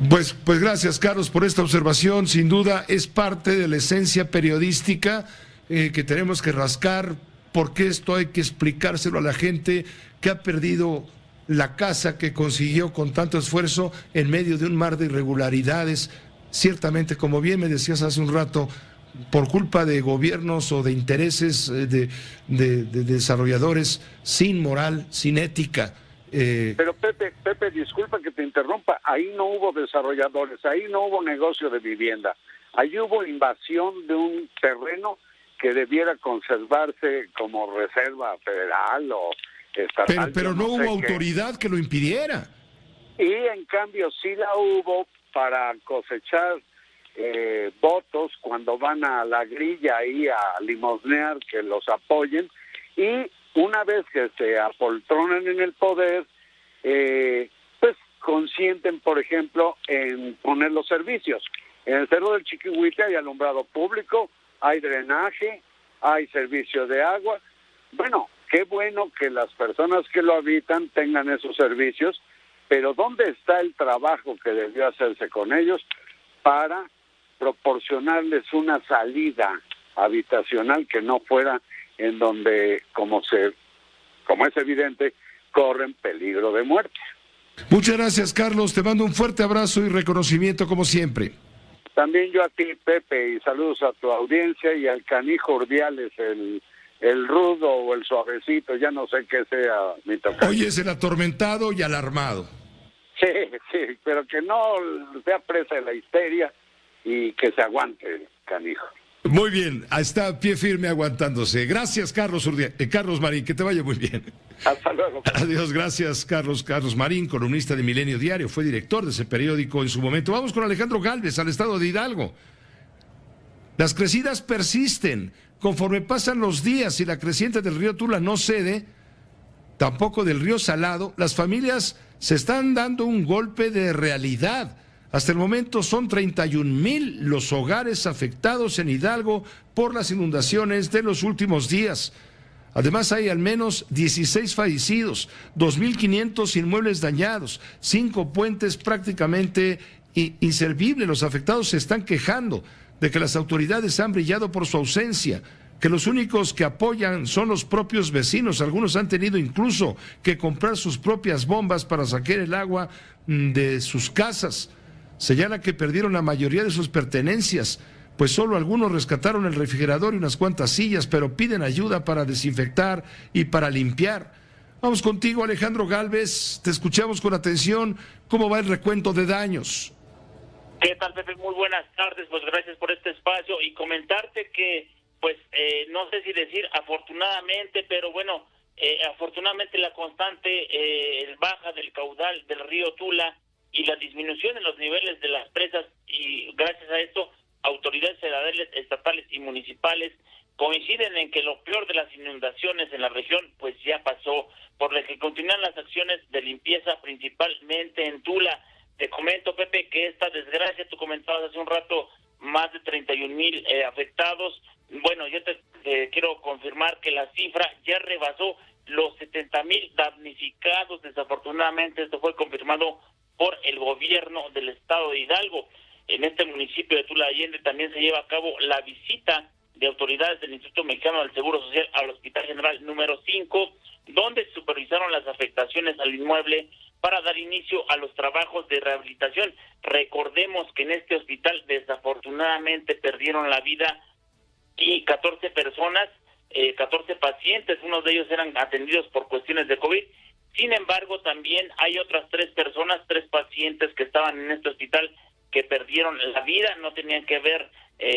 Pues gracias, Carlos, por esta observación. Sin duda es parte de la esencia periodística que tenemos que rascar, porque esto hay que explicárselo a la gente que ha perdido la casa que consiguió con tanto esfuerzo en medio de un mar de irregularidades. Ciertamente, como bien me decías hace un rato, por culpa de gobiernos o de intereses de desarrolladores sin moral, sin ética. Pero Pepe, disculpa que te interrumpa, ahí no hubo desarrolladores, ahí no hubo negocio de vivienda, ahí hubo invasión de un terreno que debiera conservarse como reserva federal o estatal. Pero no hubo autoridad que lo impidiera. Y en cambio sí la hubo para cosechar votos cuando van a la grilla ahí a limosnear que los apoyen, y una vez que se apoltronan en el poder, pues consienten, por ejemplo, en poner los servicios. En el Cerro del Chiquihuite hay alumbrado público, hay drenaje, hay servicio de agua. Bueno, qué bueno que las personas que lo habitan tengan esos servicios, pero ¿dónde está el trabajo que debió hacerse con ellos para proporcionarles una salida habitacional que no fuera en donde, como es evidente, corren peligro de muerte? Muchas gracias, Carlos. Te mando un fuerte abrazo y reconocimiento como siempre. También yo a ti, Pepe, y saludos a tu audiencia y al canijo Urdiales, el rudo o el suavecito, ya no sé qué sea mi tocayo. Hoy es el atormentado y alarmado. Sí, pero que no sea presa de la histeria y que se aguante, canijo. Muy bien, está pie firme aguantándose. Gracias, Carlos Marín, que te vaya muy bien. Hasta luego. Adiós, gracias, Carlos Marín, columnista de Milenio Diario, fue director de ese periódico en su momento. Vamos con Alejandro Gálvez, al estado de Hidalgo. Las crecidas persisten. Conforme pasan los días y la creciente del río Tula no cede, tampoco del río Salado, las familias se están dando un golpe de realidad. Hasta el momento son 31,000 los hogares afectados en Hidalgo por las inundaciones de los últimos días. Además hay al menos 16 fallecidos, 2,500 inmuebles dañados, 5 puentes prácticamente inservibles. Los afectados se están quejando de que las autoridades han brillado por su ausencia, que los únicos que apoyan son los propios vecinos. Algunos han tenido incluso que comprar sus propias bombas para sacar el agua de sus casas. Señala que perdieron la mayoría de sus pertenencias, pues solo algunos rescataron el refrigerador y unas cuantas sillas, pero piden ayuda para desinfectar y para limpiar. Vamos contigo, Alejandro Gálvez, te escuchamos con atención. ¿Cómo va el recuento de daños? ¿Qué tal, Pepe? Muy buenas tardes, pues gracias por este espacio y comentarte que, pues, no sé si decir afortunadamente, pero bueno, afortunadamente la constante baja del caudal del río Tula y la disminución en los niveles de las presas, y gracias a esto autoridades federales, estatales y municipales coinciden en que lo peor de las inundaciones en la región pues ya pasó, por lo que continúan las acciones de limpieza principalmente en Tula. Te comento, Pepe, que esta desgracia, tú comentabas hace un rato, más de 31,000 afectados. Bueno, yo te quiero confirmar que la cifra ya rebasó los 70,000 damnificados. Desafortunadamente esto fue confirmado por el gobierno del estado de Hidalgo. En este municipio de Tula Allende también se lleva a cabo la visita de autoridades del Instituto Mexicano del Seguro Social al Hospital General número 5, donde supervisaron las afectaciones al inmueble para dar inicio a los trabajos de rehabilitación. Recordemos que en este hospital desafortunadamente perdieron la vida y 14 personas, 14 pacientes, unos de ellos eran atendidos por cuestiones de COVID. Sin embargo, también hay otras 3 personas, 3 pacientes que estaban en este hospital que perdieron la vida, no tenían que ver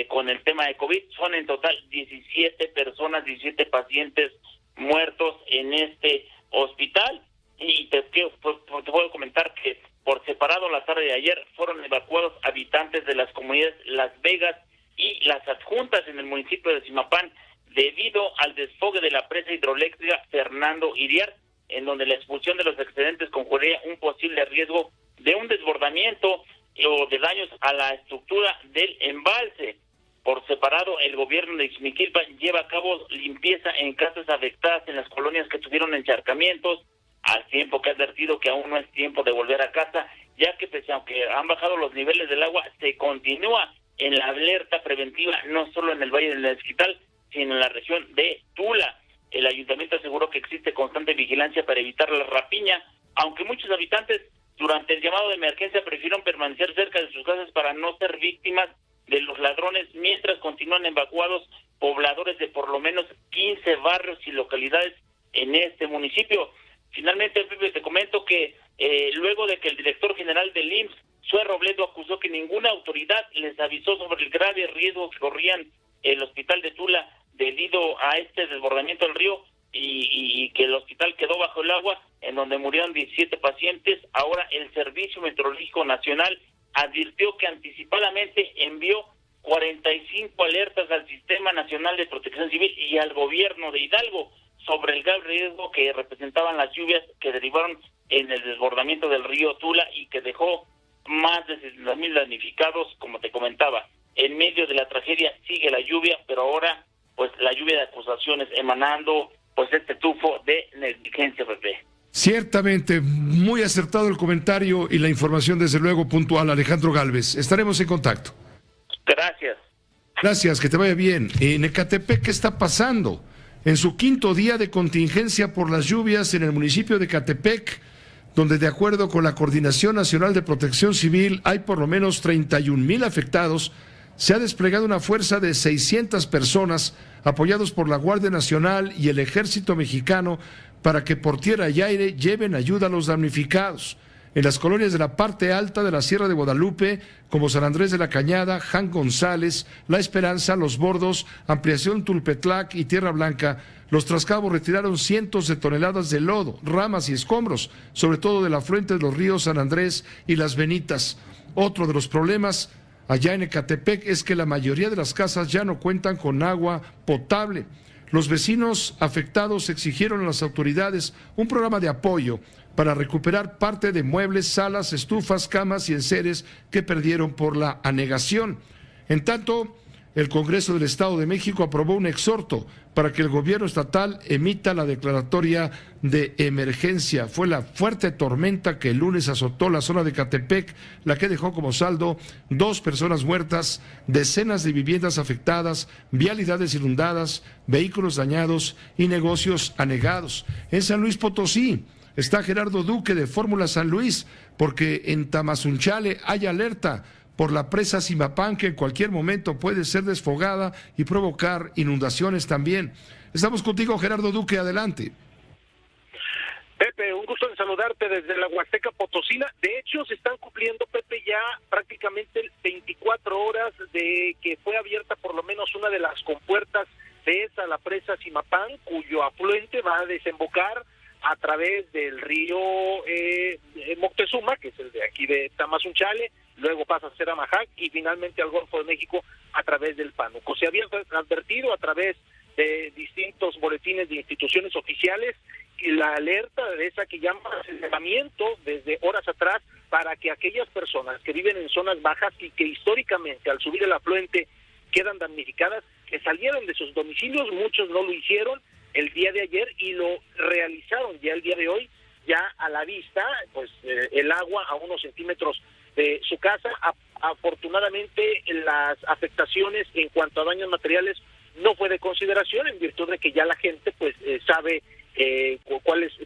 con el tema de COVID. Son en total 17 personas, 17 pacientes muertos en este hospital. Y te puedo comentar que por separado la tarde de ayer fueron evacuados habitantes de las comunidades Las Vegas y Las Adjuntas en el municipio de Zimapán debido al desfogue de la presa hidroeléctrica Fernando Iriart, en donde la expulsión de los excedentes conjuría un posible riesgo de un desbordamiento o de daños a la estructura del embalse. Por separado, el gobierno de Ixmiquilpan lleva a cabo limpieza en casas afectadas en las colonias que tuvieron encharcamientos, al tiempo que ha advertido que aún no es tiempo de volver a casa, ya que pese a que han bajado los niveles del agua, se continúa en la alerta preventiva, no solo en el Valle del Mezquital, sino en la región de Tula. El ayuntamiento aseguró que existe constante vigilancia para evitar la rapiña, aunque muchos habitantes durante el llamado de emergencia prefirieron permanecer cerca de sus casas para no ser víctimas de los ladrones, mientras continúan evacuados pobladores de por lo menos 15 barrios y localidades en este municipio. Finalmente, Pepe, te comento que luego de que el director general del IMSS, Zoé Robledo, acusó que ninguna autoridad les avisó sobre el grave riesgo que corrían el hospital de Tula debido a este desbordamiento del río y que el hospital quedó bajo el agua, en donde murieron 17 pacientes. Ahora el Servicio Meteorológico Nacional advirtió que anticipadamente envió 45 alertas al Sistema Nacional de Protección Civil y al gobierno de Hidalgo sobre el grave riesgo que representaban las lluvias que derivaron en el desbordamiento del río Tula y que dejó más de 60,000 damnificados, como te comentaba. En medio de la tragedia sigue la lluvia, pero ahora pues la lluvia de acusaciones emanando pues este tufo de negligencia, Pepe. Ciertamente, muy acertado el comentario y la información, desde luego, puntual, Alejandro Gálvez. Estaremos en contacto. Gracias. Gracias, que te vaya bien. En Ecatepec, ¿qué está pasando? En su 5º día de contingencia por las lluvias en el municipio de Ecatepec, donde de acuerdo con la Coordinación Nacional de Protección Civil hay por lo menos 31,000 afectados, se ha desplegado una fuerza de 600 personas apoyados por la Guardia Nacional y el Ejército Mexicano para que por tierra y aire lleven ayuda a los damnificados. En las colonias de la parte alta de la Sierra de Guadalupe, como San Andrés de la Cañada, Jan González, La Esperanza, Los Bordos, Ampliación Tulpetlac y Tierra Blanca, los trascabos retiraron cientos de toneladas de lodo, ramas y escombros, sobre todo del afluente de los ríos San Andrés y Las Benitas. Otro de los problemas allá en Ecatepec es que la mayoría de las casas ya no cuentan con agua potable. Los vecinos afectados exigieron a las autoridades un programa de apoyo para recuperar parte de muebles, salas, estufas, camas y enseres que perdieron por la anegación. En tanto, el Congreso del Estado de México aprobó un exhorto para que el gobierno estatal emita la declaratoria de emergencia. Fue la fuerte tormenta que el lunes azotó la zona de Ecatepec, la que dejó como saldo 2 personas muertas, decenas de viviendas afectadas, vialidades inundadas, vehículos dañados y negocios anegados. En San Luis Potosí está Gerardo Duque de Fórmula San Luis, porque en Tamazunchale hay alerta por la presa Zimapán, que en cualquier momento puede ser desfogada y provocar inundaciones también. Estamos contigo, Gerardo Duque, adelante. Pepe, un gusto en saludarte desde la Huasteca Potosina. De hecho, se están cumpliendo, Pepe, ya prácticamente 24 horas de que fue abierta por lo menos una de las compuertas de esa, la presa Zimapán, cuyo afluente va a desembocar a través del río Moctezuma, que es el de aquí de Tamazunchale, luego pasa a ser Amajac y finalmente al Golfo de México a través del Pánuco. Se había advertido a través de distintos boletines de instituciones oficiales y la alerta de esa que llama acercamiento desde horas atrás para que aquellas personas que viven en zonas bajas y que históricamente al subir el afluente quedan damnificadas, que salieron de sus domicilios, muchos no lo hicieron el día de ayer y lo realizaron ya el día de hoy, ya a la vista, pues el agua a unos centímetros de su casa. Afortunadamente las afectaciones en cuanto a daños materiales no fue de consideración, en virtud de que ya la gente pues sabe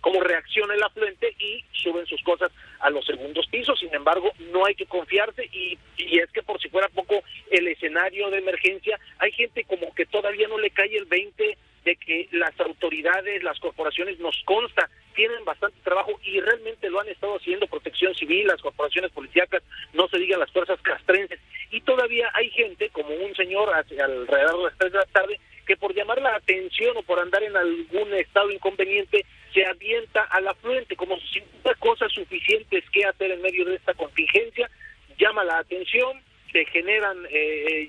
cómo reacciona el afluente y suben sus cosas a los segundos pisos. Sin embargo, no hay que confiarse y es que por si fuera poco el escenario de emergencia, hay gente como que todavía no le cae el 20 de que las autoridades, las corporaciones, nos consta, tienen bastante trabajo y realmente lo han estado haciendo, Protección Civil, las corporaciones policíacas, no se digan las fuerzas castrenses, y todavía hay gente, como un señor alrededor de las 3 de la tarde, que por llamar la atención o por andar en algún estado inconveniente, se avienta al afluente, como si hubiera cosas suficientes que hacer en medio de esta contingencia, llama la atención, se generan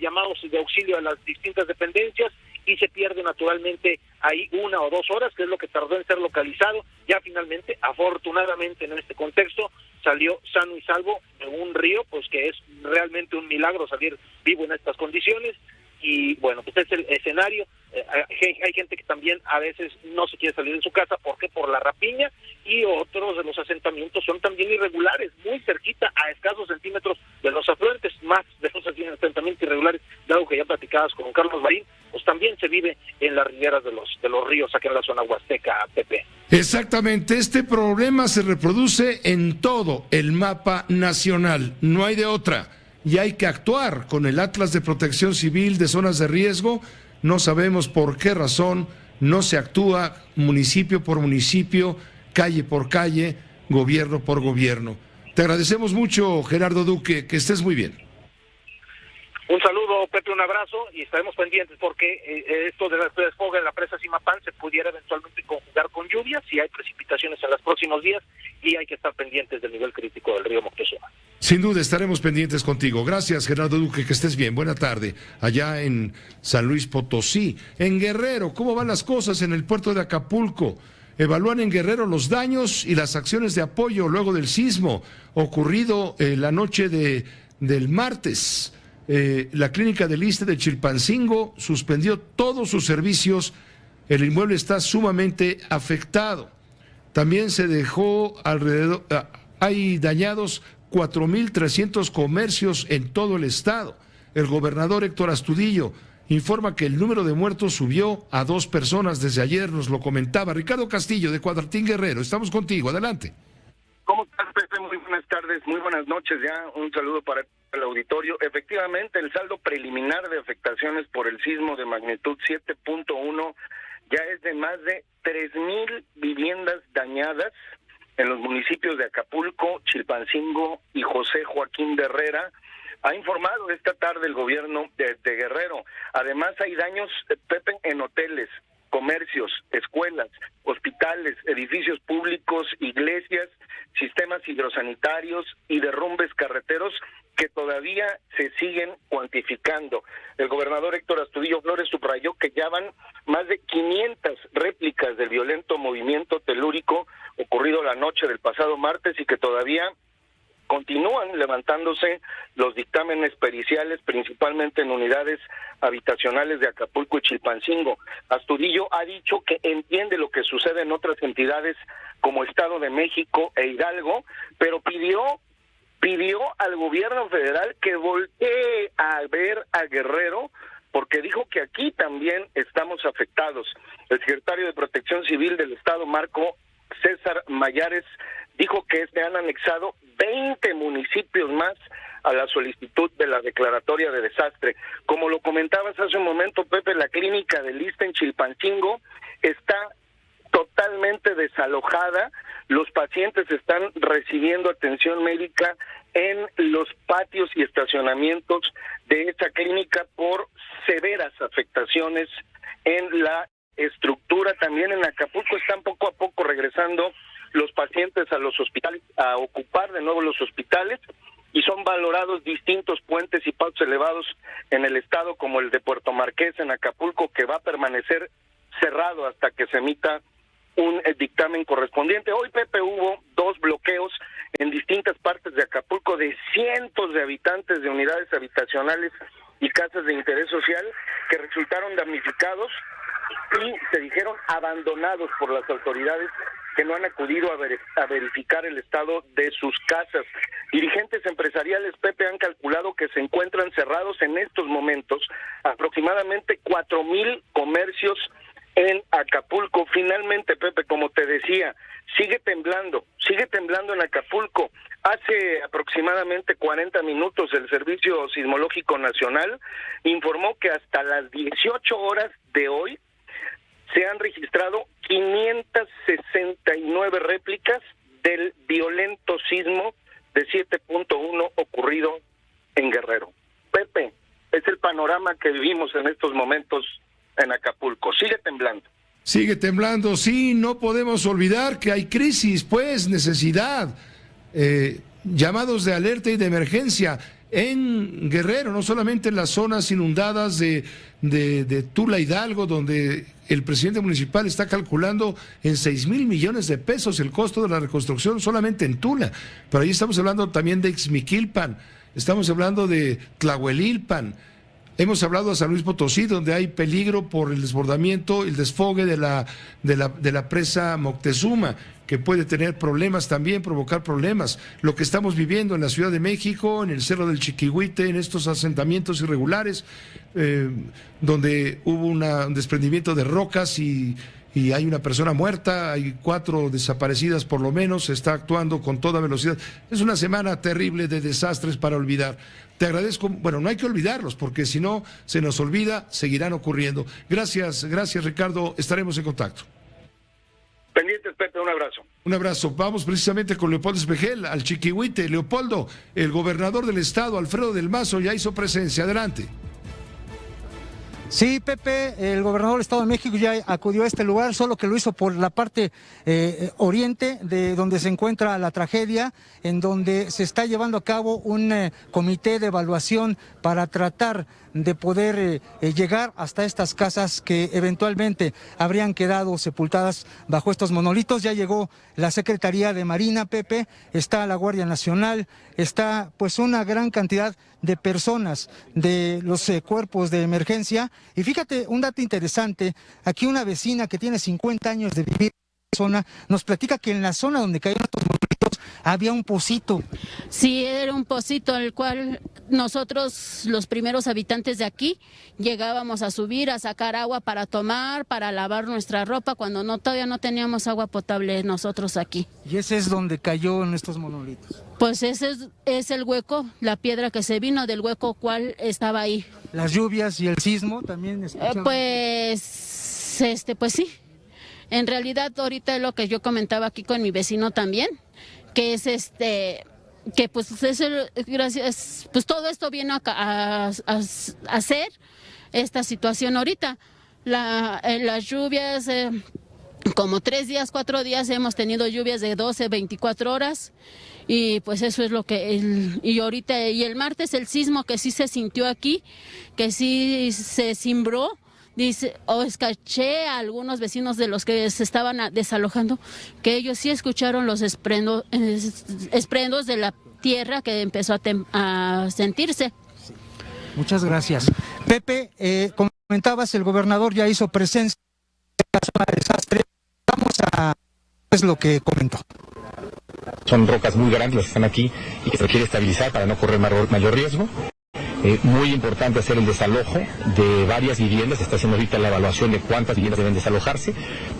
llamados de auxilio a las distintas dependencias, y se pierde naturalmente ahí 1 o 2 horas, que es lo que tardó en ser localizado. Ya finalmente, afortunadamente en este contexto, salió sano y salvo de un río, pues que es realmente un milagro salir vivo en estas condiciones. Y bueno, pues es el escenario. Hay gente que también a veces no se quiere salir de su casa, ¿por qué? Por la rapiña, y otros de los asentamientos son también irregulares, muy cerquita, a escasos centímetros de los afluentes, más de esos asentamientos irregulares, dado que ya platicabas con Carlos Marín, pues también se vive en las riberas de los ríos, aquí en la zona huasteca, Pepe. Exactamente, este problema se reproduce en todo el mapa nacional, no hay de otra. Y hay que actuar con el Atlas de Protección Civil de zonas de riesgo. No sabemos por qué razón no se actúa municipio por municipio, calle por calle, gobierno por gobierno. Te agradecemos mucho, Gerardo Duque, que estés muy bien. Un saludo, Pepe, un abrazo, y estaremos pendientes porque esto de la desfogue de la presa Zimapán se pudiera eventualmente conjugar con lluvias, si hay precipitaciones en los próximos días, y hay que estar pendientes del nivel crítico del río Moctezuma. Sin duda estaremos pendientes contigo. Gracias, Gerardo Duque, que estés bien. Buena tarde. Allá en San Luis Potosí. En Guerrero, ¿cómo van las cosas en el puerto de Acapulco? Evalúan en Guerrero los daños y las acciones de apoyo luego del sismo ocurrido la noche del martes. La clínica del ISSSTE de Chilpancingo suspendió todos sus servicios. El inmueble está sumamente afectado. También se dejó hay dañados 4.300 comercios en todo el estado. El gobernador Héctor Astudillo informa que el número de muertos subió a 2 personas desde ayer, nos lo comentaba. Ricardo Castillo, de Cuadratín Guerrero, estamos contigo, adelante. ¿Cómo estás, Pepe? Muy buenas tardes, muy buenas noches ya, un saludo para el auditorio. Efectivamente, el saldo preliminar de afectaciones por el sismo de magnitud 7.1 ya es de más de 3,000 viviendas dañadas, en los municipios de Acapulco, Chilpancingo y José Joaquín de Herrera, ha informado esta tarde el gobierno de Guerrero. Además hay daños, Pepe, en hoteles, comercios, escuelas, hospitales, edificios públicos, iglesias, sistemas hidrosanitarios y derrumbes carreteros que todavía se siguen cuantificando. El gobernador Héctor Astudillo Flores subrayó que ya van más de 500 réplicas del violento movimiento telúrico ocurrido la noche del pasado martes y que todavía continúan levantándose los dictámenes periciales, principalmente en unidades habitacionales de Acapulco y Chilpancingo. Astudillo ha dicho que entiende lo que sucede en otras entidades como Estado de México e Hidalgo, pero pidió al gobierno federal que voltee a ver a Guerrero, porque dijo que aquí también estamos afectados. El secretario de Protección Civil del Estado, Marco César Mayares, dijo que se han anexado 20 municipios más a la solicitud de la declaratoria de desastre. Como lo comentabas hace un momento, Pepe, la clínica del ISSSTE en Chilpancingo está totalmente desalojada. Los pacientes están recibiendo atención médica en los patios y estacionamientos de esta clínica por severas afectaciones en la estructura. También en Acapulco están poco a poco regresando los pacientes a los hospitales, a ocupar de nuevo los hospitales, y son valorados distintos puentes y pasos elevados en el estado, como el de Puerto Marqués en Acapulco, que va a permanecer cerrado hasta que se emita un dictamen correspondiente. Hoy, Pepe, hubo 2 bloqueos en distintas partes de Acapulco de cientos de habitantes de unidades habitacionales y casas de interés social que resultaron damnificados y se dijeron abandonados por las autoridades que no han acudido a verificar el estado de sus casas. Dirigentes empresariales, Pepe, han calculado que se encuentran cerrados en estos momentos aproximadamente 4,000 comercios en Acapulco. Finalmente, Pepe, como te decía, sigue temblando en Acapulco. Hace aproximadamente 40 minutos el Servicio Sismológico Nacional informó que hasta las 18 horas de hoy se han registrado 569 réplicas del violento sismo de 7.1 ocurrido en Guerrero. Pepe, es el panorama que vivimos en estos momentos en Acapulco. Sigue temblando, sí, no podemos olvidar que hay crisis, pues, necesidad, llamados de alerta y de emergencia en Guerrero, no solamente en las zonas inundadas de Tula, Hidalgo, donde el presidente municipal está calculando en 6,000 millones de pesos el costo de la reconstrucción solamente en Tula, pero ahí estamos hablando también de Ixmiquilpan, estamos hablando de Tlahuelilpan. Hemos hablado de San Luis Potosí, donde hay peligro por el desbordamiento, el desfogue de la presa Moctezuma, que puede tener problemas también, provocar problemas. Lo que estamos viviendo en la Ciudad de México, en el Cerro del Chiquihuite, en estos asentamientos irregulares, donde hubo un desprendimiento de rocas y hay una persona muerta, hay 4 desaparecidas por lo menos, se está actuando con toda velocidad. Es una semana terrible de desastres para olvidar. Te agradezco, bueno, no hay que olvidarlos, porque si no se nos olvida, seguirán ocurriendo. Gracias Ricardo, estaremos en contacto. Pendientes, Pepe, un abrazo. Un abrazo. Vamos precisamente con Leopoldo Espejel al Chiquihuite. Leopoldo, el gobernador del estado, Alfredo del Mazo, ya hizo presencia. Adelante. Sí, Pepe, el gobernador del Estado de México ya acudió a este lugar, solo que lo hizo por la parte oriente de donde se encuentra la tragedia, en donde se está llevando a cabo un comité de evaluación para tratar de poder llegar hasta estas casas que eventualmente habrían quedado sepultadas bajo estos monolitos. Ya llegó la Secretaría de Marina, Pepe, está la Guardia Nacional, está pues una gran cantidad de personas de los cuerpos de emergencia. Y fíjate, un dato interesante, aquí una vecina que tiene 50 años de vivir en la zona, nos platica que en la zona donde cayeron estos monolitos había un pocito. Sí, era un pocito al cual nosotros, los primeros habitantes de aquí, llegábamos a subir, a sacar agua para tomar, para lavar nuestra ropa, cuando todavía no teníamos agua potable nosotros aquí. ¿Y ese es donde cayó en estos monolitos? Pues ese es el hueco, la piedra que se vino del hueco cual estaba ahí. ¿Las lluvias y el sismo también escuchaban? Pues sí. En realidad ahorita lo que yo comentaba aquí con mi vecino también, que es que pues es gracias, pues todo esto vino a hacer esta situación ahorita. Las lluvias, como 3 días, 4 días hemos tenido lluvias de 12, 24 horas y pues eso es lo que, y ahorita, y el martes el sismo que sí se sintió aquí, que sí se cimbró. Dice, escuché a algunos vecinos de los que se estaban desalojando, que ellos sí escucharon los esprendos de la tierra que empezó a sentirse. Muchas gracias. Pepe, como comentabas, el gobernador ya hizo presencia en la zona de desastre. Vamos a... es lo que comentó. Son rocas muy grandes las que están aquí y que se requiere estabilizar para no correr mayor riesgo. Muy importante hacer el desalojo de varias viviendas. Se está haciendo ahorita la evaluación de cuántas viviendas deben desalojarse.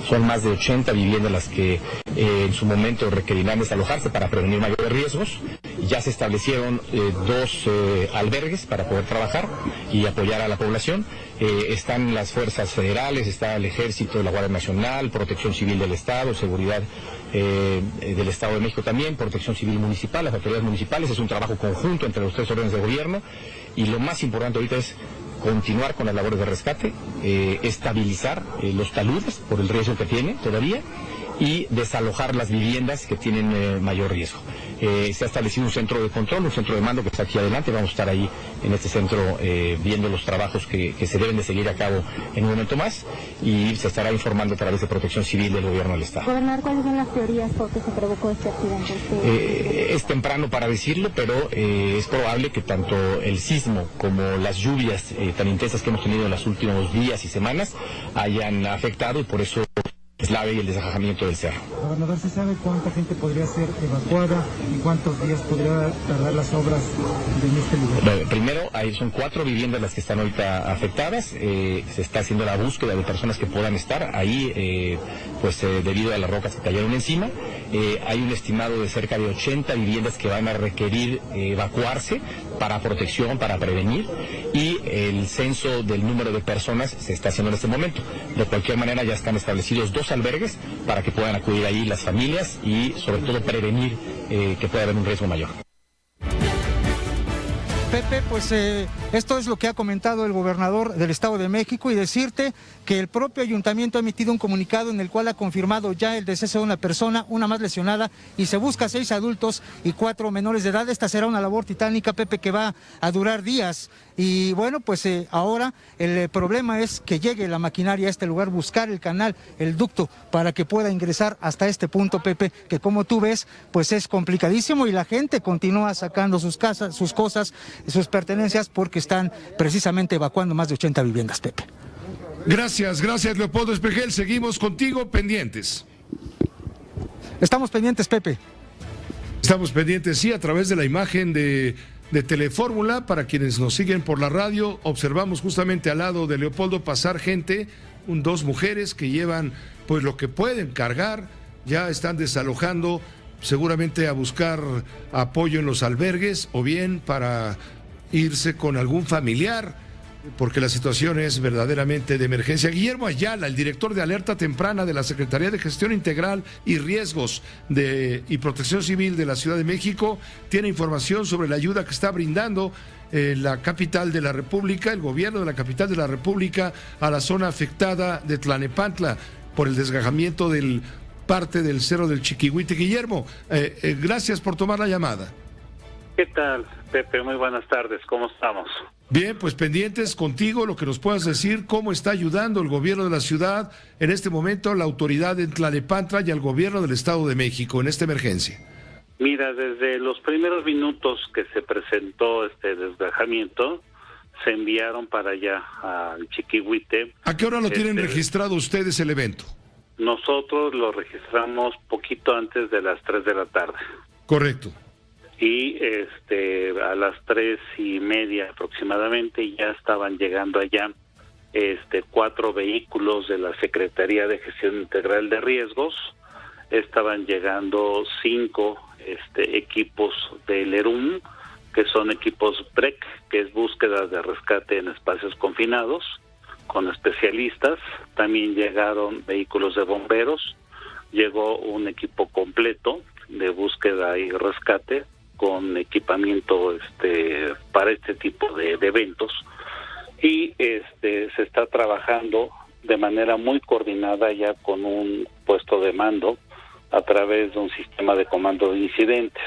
Son más de 80 viviendas las que en su momento requerirán desalojarse para prevenir mayores riesgos. Ya se establecieron 2 albergues para poder trabajar y apoyar a la población. Están las fuerzas federales, está el Ejército, la Guardia Nacional, Protección Civil del Estado, Seguridad del Estado de México también, Protección Civil Municipal, las autoridades municipales. Es un trabajo conjunto entre los 3 órdenes de gobierno y lo más importante ahorita es continuar con las labores de rescate, estabilizar los taludes por el riesgo que tiene todavía y desalojar las viviendas que tienen mayor riesgo. Se ha establecido un centro de control, un centro de mando que está aquí adelante. Vamos a estar ahí en este centro viendo los trabajos que se deben de seguir a cabo en un momento más y se estará informando a través de Protección Civil del Gobierno del Estado. Gobernador, ¿cuáles son las teorías por qué se provocó este accidente? Es temprano para decirlo, pero es probable que tanto el sismo como las lluvias tan intensas que hemos tenido en los últimos días y semanas hayan afectado y por eso es la y el desajamiento del cerro. Gobernador, ¿se sabe cuánta gente podría ser evacuada y cuántos días podría tardar las obras en este lugar? Bueno, primero, son 4 viviendas las que están ahorita afectadas. Se está haciendo la búsqueda de personas que puedan estar ahí, debido a las rocas que cayeron encima. Hay un estimado de cerca de 80 viviendas que van a requerir evacuarse para protección, para prevenir, y el censo del número de personas se está haciendo en este momento. De cualquier manera, ya están establecidos 2 albergues para que puedan acudir ahí las familias y sobre todo prevenir que pueda haber un riesgo mayor. Pepe, pues esto es lo que ha comentado el gobernador del Estado de México y decirte que el propio ayuntamiento ha emitido un comunicado en el cual ha confirmado ya el deceso de una persona, una más lesionada, y se busca 6 adultos y 4 menores de edad. Esta será una labor titánica, Pepe, que va a durar días. Y bueno, pues ahora el problema es que llegue la maquinaria a este lugar, buscar el canal, el ducto, para que pueda ingresar hasta este punto, Pepe, que como tú ves, pues es complicadísimo y la gente continúa sacando sus casas, sus cosas, sus pertenencias, porque están precisamente evacuando más de 80 viviendas, Pepe. Gracias, Leopoldo Espejel. Seguimos contigo pendientes. Estamos pendientes, Pepe. Estamos pendientes, sí, a través de la imagen de Telefórmula. Para quienes nos siguen por la radio, observamos justamente al lado de Leopoldo pasar gente, 2 mujeres que llevan pues lo que pueden cargar, ya están desalojando, seguramente a buscar apoyo en los albergues o bien para irse con algún familiar, porque la situación es verdaderamente de emergencia. Guillermo Ayala, el director de Alerta Temprana de la Secretaría de Gestión Integral y Riesgos y Protección Civil de la Ciudad de México, tiene información sobre la ayuda que está brindando la capital de la República, el gobierno de la capital de la República, a la zona afectada de Tlalnepantla por el desgajamiento del parte del Cerro del Chiquihuite. Guillermo, gracias por tomar la llamada. ¿Qué tal, Pepe? Muy buenas tardes, ¿cómo estamos? Bien, pues pendientes contigo, lo que nos puedas decir, cómo está ayudando el gobierno de la ciudad en este momento, la autoridad en Tlalnepantla y al gobierno del Estado de México en esta emergencia. Mira, desde los primeros minutos que se presentó este desgajamiento, se enviaron para allá al Chiquihuite. ¿A qué hora lo tienen registrado ustedes el evento? Nosotros lo registramos poquito antes de las 3 de la tarde. Correcto. Y a las 3:30 aproximadamente ya estaban llegando allá 4 vehículos de la Secretaría de Gestión Integral de Riesgos. Estaban llegando 5 equipos del ERUM, que son equipos BREC, que es búsqueda de rescate en espacios confinados, con especialistas, también llegaron vehículos de bomberos, llegó un equipo completo de búsqueda y rescate con equipamiento para este tipo de eventos, y se está trabajando de manera muy coordinada ya con un puesto de mando a través de un sistema de comando de incidentes.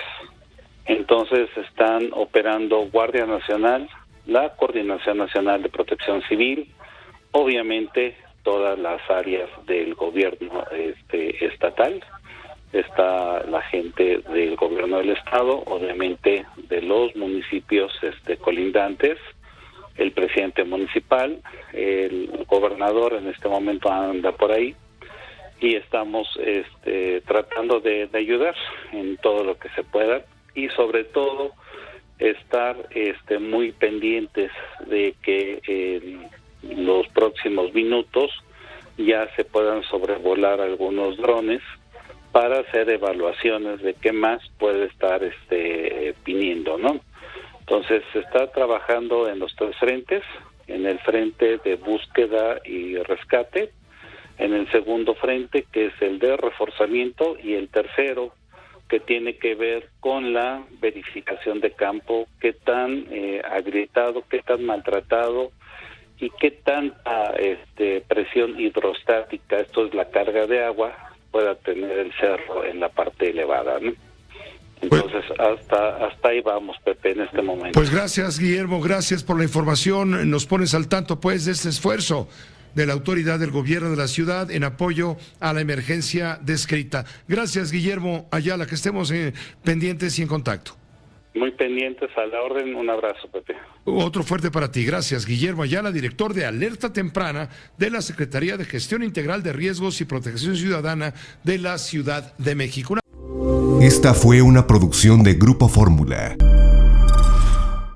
Entonces están operando Guardia Nacional, la Coordinación Nacional de Protección Civil, obviamente todas las áreas del gobierno estatal, está la gente del gobierno del estado, obviamente de los municipios colindantes, el presidente municipal, el gobernador en este momento anda por ahí, y estamos tratando de ayudar en todo lo que se pueda, y sobre todo estar muy pendientes de que en los próximos minutos ya se puedan sobrevolar algunos drones para hacer evaluaciones de qué más puede estar viniendo, ¿no? Entonces se está trabajando en los 3 frentes, en el frente de búsqueda y rescate, en el segundo frente, que es el de reforzamiento, y el tercero, que tiene que ver con la verificación de campo, qué tan agrietado, qué tan maltratado y qué tanta presión hidrostática, esto es la carga de agua, pueda tener el cerro en la parte elevada, ¿no? Entonces, hasta ahí vamos, Pepe, en este momento. Pues gracias, Guillermo, gracias por la información. Nos pones al tanto, pues, de este esfuerzo de la autoridad del gobierno de la ciudad en apoyo a la emergencia descrita. Gracias, Guillermo Ayala, que estemos pendientes y en contacto. Muy pendientes, a la orden. Un abrazo, Pepe. Otro fuerte para ti. Gracias, Guillermo Ayala, director de Alerta Temprana de la Secretaría de Gestión Integral de Riesgos y Protección Ciudadana de la Ciudad de México. Esta fue una producción de Grupo Fórmula.